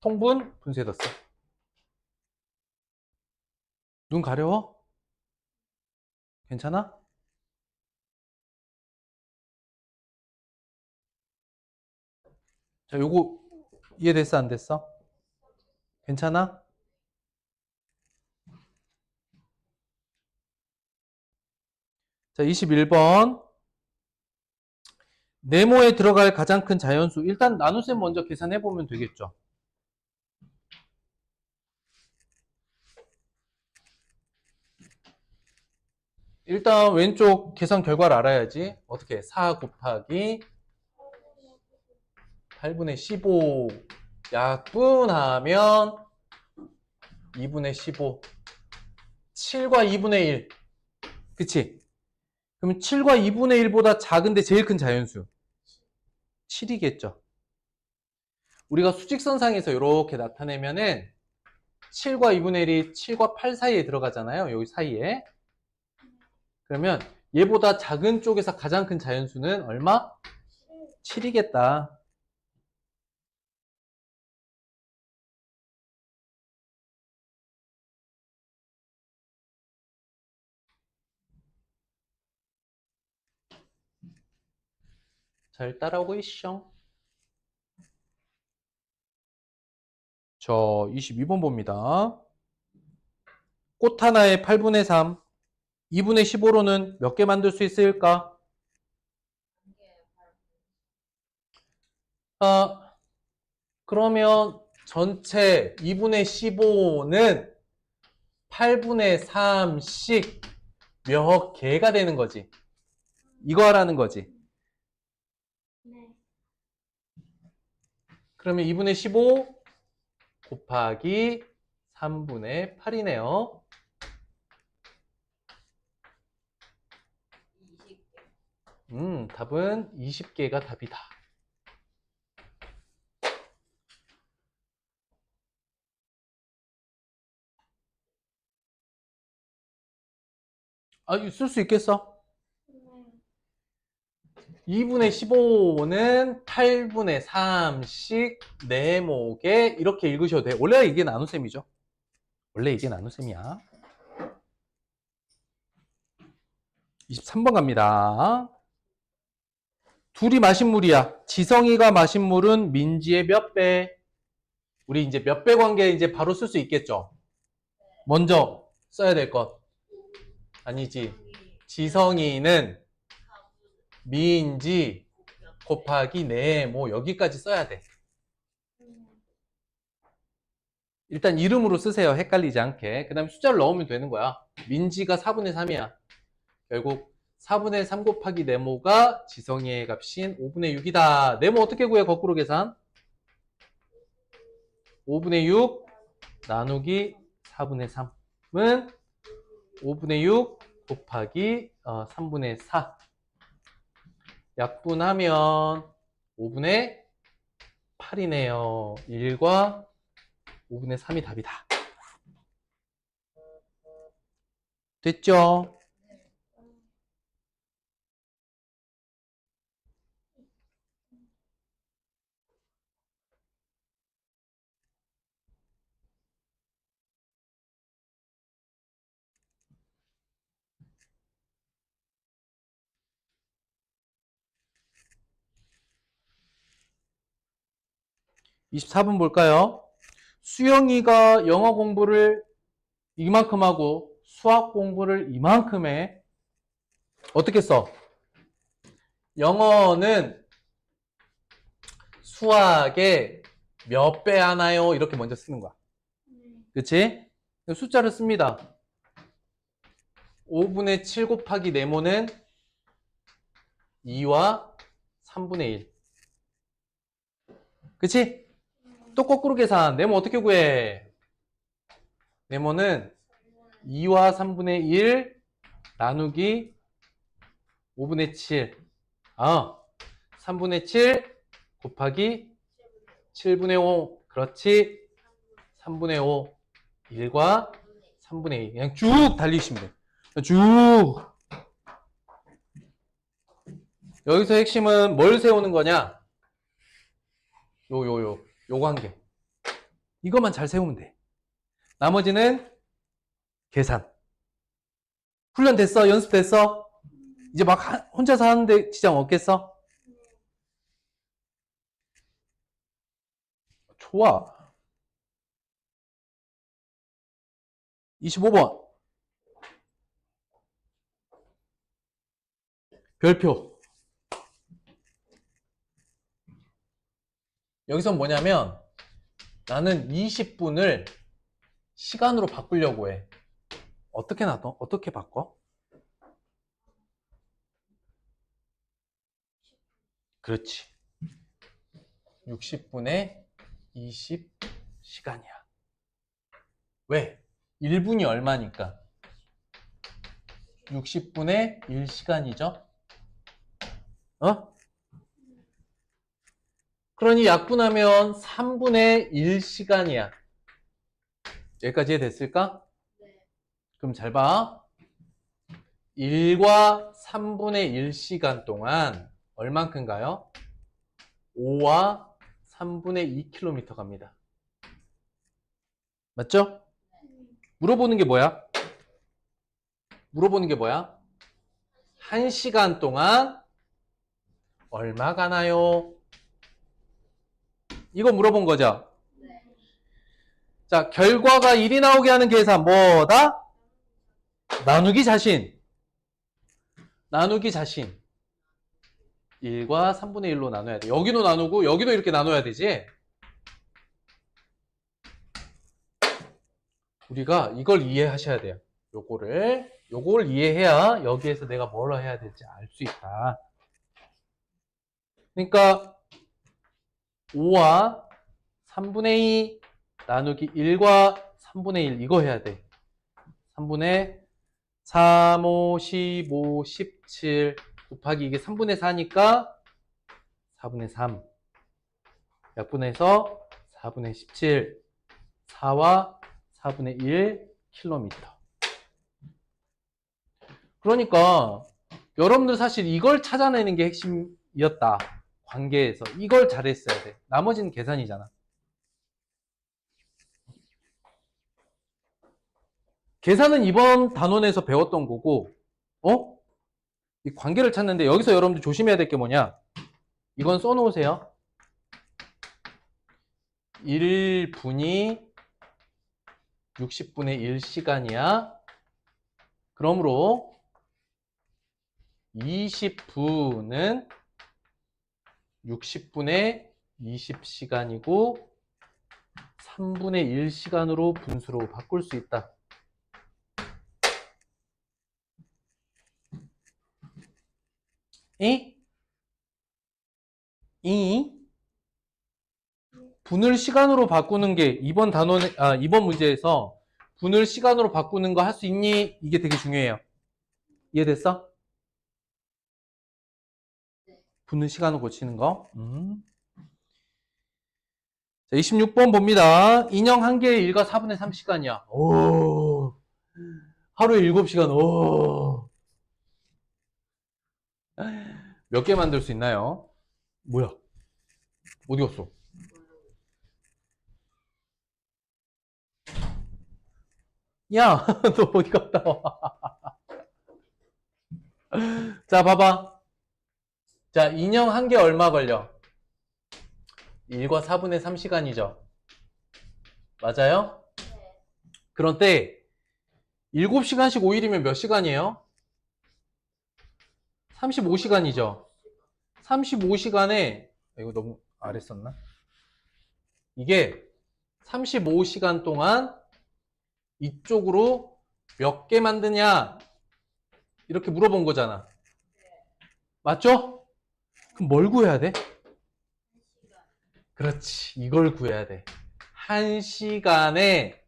통분, 분수의 덧셈. 눈 가려워? 괜찮아? 자, 요거 이해됐어, 안 됐어? 괜찮아? 자, 21번. 네모에 들어갈 가장 큰 자연수. 일단 나눗셈 먼저 계산해 보면 되겠죠. 일단 왼쪽 계산 결과를 알아야지. 어떻게? 4 곱하기 8분의 15 약분하면 2분의 15. 7과 2분의 1. 그치? 그럼 7과 2분의 1보다 작은데 제일 큰 자연수. 7이겠죠. 우리가 수직선상에서 이렇게 나타내면은 7과 2분의 1이 7과 8 사이에 들어가잖아요. 여기 사이에. 그러면 얘보다 작은 쪽에서 가장 큰 자연수는 얼마? 7이겠다. 잘 따라오고 있쇼. 저 22번 봅니다. 꽃 하나에 8분의 3, 2분의 15로는 몇 개 만들 수 있을까? 그러면 전체 2분의 15는 8분의 3씩 몇 개가 되는 거지. 이거 하라는 거지. 네. 그러면 2분의 15 곱하기 3분의 8이네요. 20개. 답은 20개가 답이다. 쓸 수 있겠어? 2분의 15는 8분의 3씩 네모게 이렇게 읽으셔도 돼. 원래 이게 나눗셈이죠. 원래 이게 나눗셈이야. 23번 갑니다. 둘이 마신 물이야. 지성이가 마신 물은 민지의 몇 배? 우리 이제 몇 배 관계 이제 바로 쓸 수 있겠죠? 먼저 써야 될 것. 아니지. 지성이는 민지 곱하기 네모 여기까지 써야 돼. 일단 이름으로 쓰세요. 헷갈리지 않게. 그 다음에 숫자를 넣으면 되는 거야. 민지가 4분의 3이야. 결국 4분의 3 곱하기 네모가 지성이의 값인 5분의 6이다. 네모 어떻게 구해? 거꾸로 계산. 5분의 6 나누기 4분의 3은 5분의 6 곱하기 3분의 4. 약분하면 5분의 8이네요. 1과 5분의 3이 답이다. 됐죠? (24번) 볼까요? 수영이가 영어 공부를 이만큼 하고 수학 공부를 이만큼 해. 어떻게 써? 영어는 수학에 몇 배 하나요? 이렇게 먼저 쓰는 거야. 그치? 숫자를 씁니다. 5분의 7 곱하기 네모는 2와 3분의 1. 그치? 또 거꾸로 계산. 네모 어떻게 구해? 네모는 2와 3분의 1 나누기 5분의 7. 3분의 7 곱하기 7분의 5. 그렇지. 3분의 5. 1과 3분의 2. 그냥 쭉 달리시면 돼. 쭉. 여기서 핵심은 뭘 세우는 거냐? 요 관계. 이것만 잘 세우면 돼. 나머지는 계산. 훈련 됐어? 연습 됐어? 이제 막 혼자서 하는데 지장 없겠어? 좋아. 25번. 별표. 여기서 뭐냐면 나는 20분을 시간으로 바꾸려고 해. 어떻게 놔둬? 어떻게 바꿔? 그렇지. 60분에 20시간이야. 왜? 1분이 얼마니까? 60분에 1시간이죠? 그러니 약분하면 3분의 1시간이야. 여기까지 이해됐을까? 네. 그럼 잘 봐. 1과 3분의 1시간 동안 얼만큼가요? 5와 3분의 2km 갑니다. 맞죠? 물어보는 게 뭐야? 물어보는 게 뭐야? 1시간 동안 얼마 가나요? 이거 물어본 거죠? 네. 자, 결과가 1이 나오게 하는 계산 뭐다? 나누기 자신. 나누기 자신. 1과 3분의 1로 나눠야 돼. 여기도 나누고 여기도 이렇게 나눠야 되지. 우리가 이걸 이해하셔야 돼요. 요걸 이해해야 여기에서 내가 뭘 해야 될지 알 수 있다. 그러니까 5와 3분의 2 나누기 1과 3분의 1 이거 해야 돼. 3분의 3, 5, 15, 17 곱하기 이게 3분의 4니까 4분의 3 약분해서 4분의 17 4와 4분의 1 킬로미터. 그러니까 여러분들 사실 이걸 찾아내는 게 핵심이었다. 관계에서 이걸 잘했어야 돼. 나머지는 계산이잖아. 계산은 이번 단원에서 배웠던 거고, 이 관계를 찾는데 여기서 여러분들 조심해야 될 게 뭐냐? 이건 써놓으세요. 1분이 60분의 1시간이야. 그러므로 20분은 60분의 20시간이고 3분의 1시간으로 분수로 바꿀 수 있다. 이 분을 시간으로 바꾸는 게 이번 이번 문제에서 분을 시간으로 바꾸는 거 할 수 있니? 이게 되게 중요해요. 이해됐어? 분을 시간으로 고치는 거. 자, 26번 봅니다. 인형 한 개에 1과 4분의 3시간이야. 오. 하루에 7시간. 오. 몇 개 만들 수 있나요? 뭐야? 어디 갔어? 야, 너 어디 갔다 와? 자, 봐봐. 자, 인형 한 개 얼마 걸려? 1과 4분의 3시간이죠. 맞아요? 그런데 7시간씩 5일이면 몇 시간이에요? 35시간이죠. 35시간에 이거 너무 아래 썼나? 이게 35시간 동안 이쪽으로 몇 개 만드냐? 이렇게 물어본 거잖아. 맞죠? 그럼 뭘 구해야 돼? 그렇지. 이걸 구해야 돼. 1시간에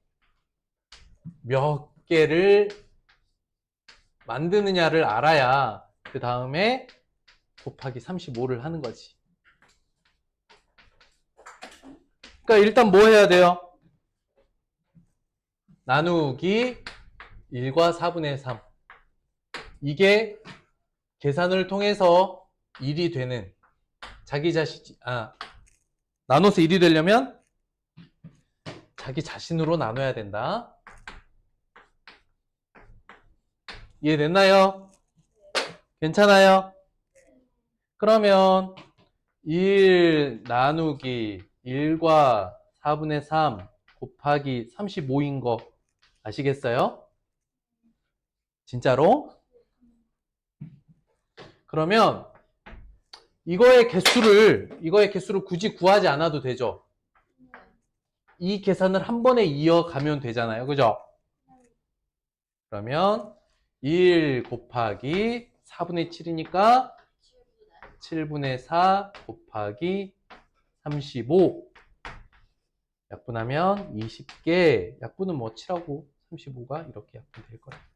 몇 개를 만드느냐를 알아야 그 다음에 곱하기 35를 하는 거지. 그러니까 일단 뭐 해야 돼요? 나누기 1과 4분의 3. 이게 계산을 통해서 1이 되는 나눠서 1이 되려면 자기 자신으로 나눠야 된다. 이해됐나요? 괜찮아요? 그러면 1 나누기 1과 4분의 3 곱하기 35인 거 아시겠어요? 진짜로? 그러면 이거의 개수를 굳이 구하지 않아도 되죠? 이 계산을 한 번에 이어가면 되잖아요. 그죠? 그러면 1 곱하기 4분의 7이니까 7분의 4 곱하기 35 약분하면 20개. 약분은 뭐 7하고 35가 이렇게 약분될 거니까.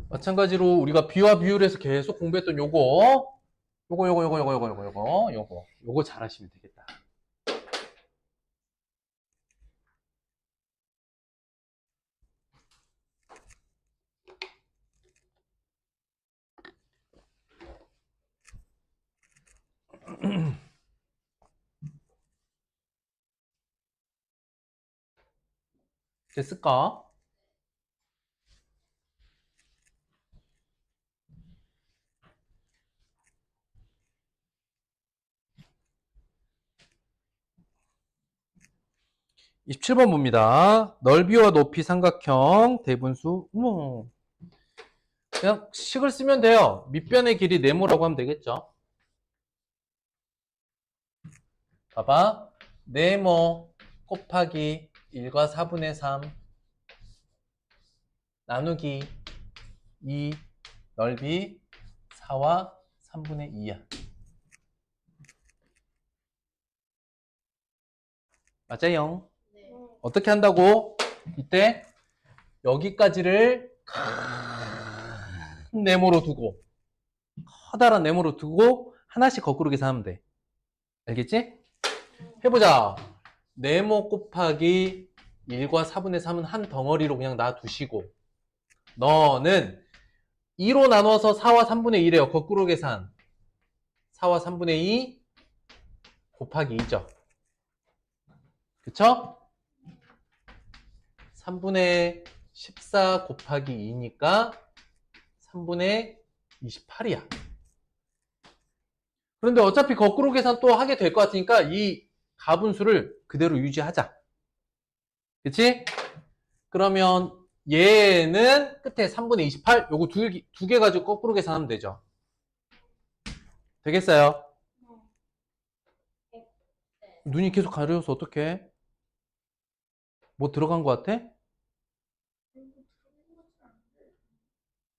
마찬가지로 우리가 비와 비율에서 계속 공부했던 요거 잘 하시면 되겠다. 됐을까? 27번 봅니다. 넓이와 높이 삼각형 대분수. 어머. 그냥 식을 쓰면 돼요. 밑변의 길이 네모라고 하면 되겠죠. 봐봐. 네모 곱하기 1과 4분의 3 나누기 2 넓이 4와 3분의 2야. 맞아요. 네. 어떻게 한다고? 이때 여기까지를 큰 네모로 두고 커다란 네모로 두고 하나씩 거꾸로 계산하면 돼. 알겠지? 해보자. 네모 곱하기 1과 4분의 3은 한 덩어리로 그냥 놔두시고 너는 2로 나눠서 4와 3분의 1이에요. 거꾸로 계산. 4와 3분의 2 곱하기 2죠. 그쵸? 3분의 14 곱하기 2니까 3분의 28이야. 그런데 어차피 거꾸로 계산 또 하게 될 것 같으니까 이 가분수를 그대로 유지하자. 그치? 그러면 얘는 끝에 3분의 28 요거 두 개 가지고 거꾸로 계산하면 되죠. 되겠어요? 눈이 계속 가려워서 어떡해? 뭐 들어간 것 같아?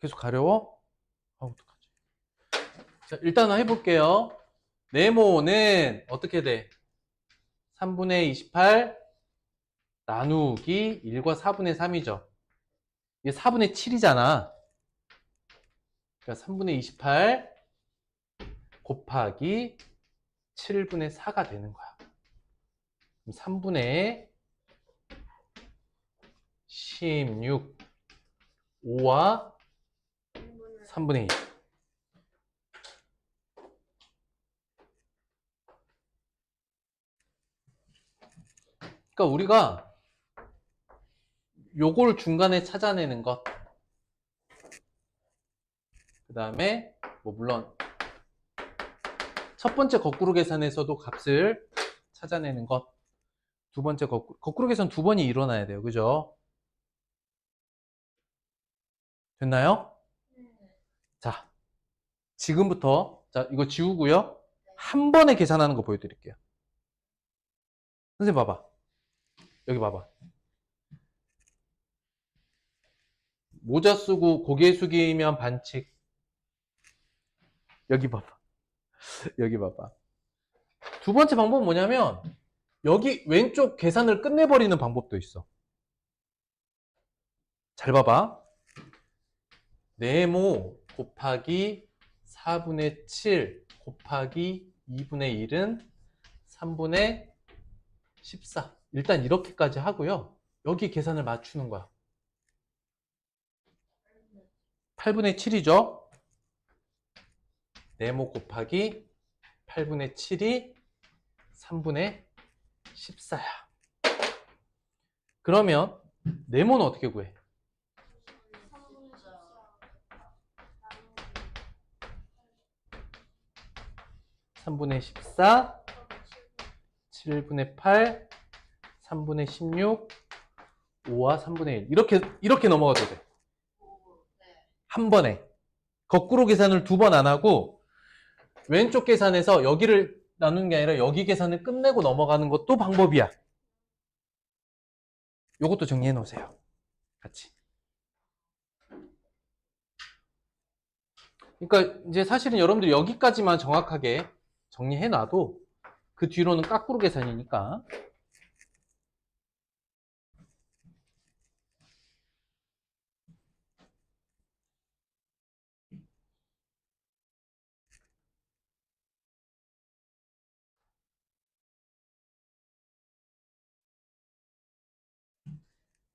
계속 가려워? 아, 어떡하지? 자, 일단 해볼게요. 네모는 어떻게 돼? 3분의 28 나누기 1과 4분의 3이죠. 이게 4분의 7이잖아. 그러니까 3분의 28 곱하기 7분의 4가 되는 거야. 그럼 3분의 16 5와 3분의 1. 그러니까 우리가 요걸 중간에 찾아내는 것. 그 다음에 뭐 물론 첫 번째 거꾸로 계산에서도 값을 찾아내는 것. 두 번째 거꾸로 계산 두 번이 일어나야 돼요. 그죠? 됐나요? 자, 지금부터 자 이거 지우고요. 한 번에 계산하는 거 보여드릴게요. 선생님 봐봐. 여기 봐봐. 모자 쓰고 고개 숙이면 반칙. 여기 봐봐. 여기 봐봐. 두 번째 방법은 뭐냐면 여기 왼쪽 계산을 끝내버리는 방법도 있어. 잘 봐봐. 네모 곱하기 4분의 7 곱하기 2분의 1은 3분의 14. 일단 이렇게까지 하고요. 여기 계산을 맞추는 거야. 8분의 7이죠. 네모 곱하기 8분의 7이 3분의 14야. 그러면 네모는 어떻게 구해? 3분의 14, 7분의 8, 3분의 16, 5와 3분의 1. 이렇게 넘어가도 돼. 한 번에. 거꾸로 계산을 두 번 안 하고 왼쪽 계산에서 여기를 나누는 게 아니라 여기 계산을 끝내고 넘어가는 것도 방법이야. 요것도 정리해 놓으세요. 같이. 그러니까 이제 사실은 여러분들이 여기까지만 정확하게 정리해 놔도 그 뒤로는 거꾸로 계산이니까.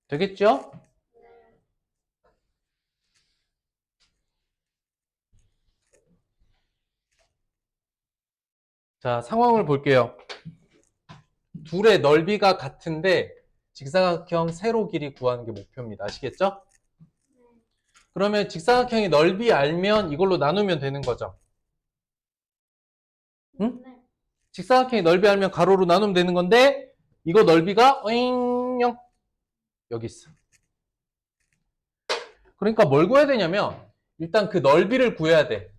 되겠죠? 자, 상황을 볼게요. 둘의 넓이가 같은데 직사각형 세로 길이 구하는 게 목표입니다. 아시겠죠? 그러면 직사각형의 넓이 알면 이걸로 나누면 되는 거죠. 응? 직사각형의 넓이 알면 가로로 나누면 되는 건데 이거 넓이가 어잉 0 여기 있어. 그러니까 뭘 구해야 되냐면 일단 그 넓이를 구해야 돼.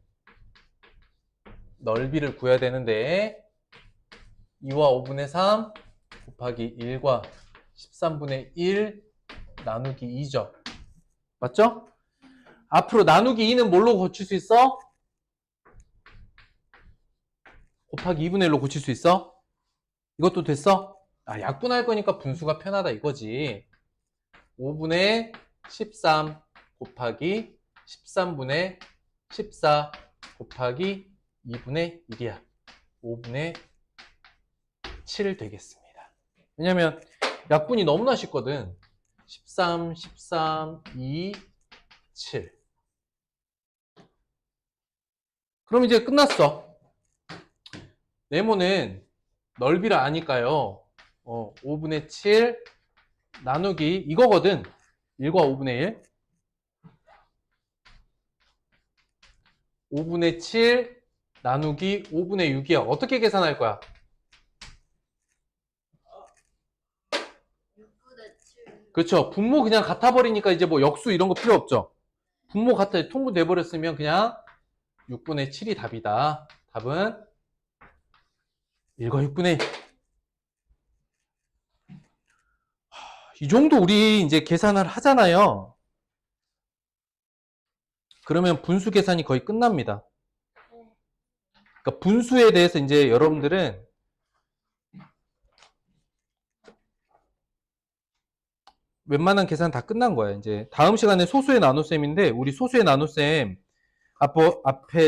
넓이를 구해야 되는데 2와 5분의 3 곱하기 1과 13분의 1 나누기 2죠. 맞죠? 앞으로 나누기 2는 뭘로 고칠 수 있어? 곱하기 2분의 1로 고칠 수 있어? 이것도 됐어? 아, 약분할 거니까 분수가 편하다 이거지. 5분의 13 곱하기 13분의 14 곱하기 2분의 1이야. 5분의 7 되겠습니다. 왜냐면 약분이 너무나 쉽거든. 13, 13, 2, 7. 그럼 이제 끝났어. 네모는 넓이를 아니까요. 5분의 7 나누기 이거거든. 1과 5분의 1. 5분의 7 나누기 5분의 6이야. 어떻게 계산할 거야? 6분의 7. 그렇죠. 분모 그냥 같아 버리니까 이제 뭐 역수 이런 거 필요 없죠. 분모 같아 통분돼 버렸으면 그냥 6분의 7이 답이다. 답은 1과 6분의 1. 이 정도 우리 이제 계산을 하잖아요. 그러면 분수 계산이 거의 끝납니다. 그러니까 분수에 대해서 이제 여러분들은 웬만한 계산 다 끝난 거야. 이제 다음 시간에 소수의 나눗셈인데 우리 소수의 나눗셈 앞에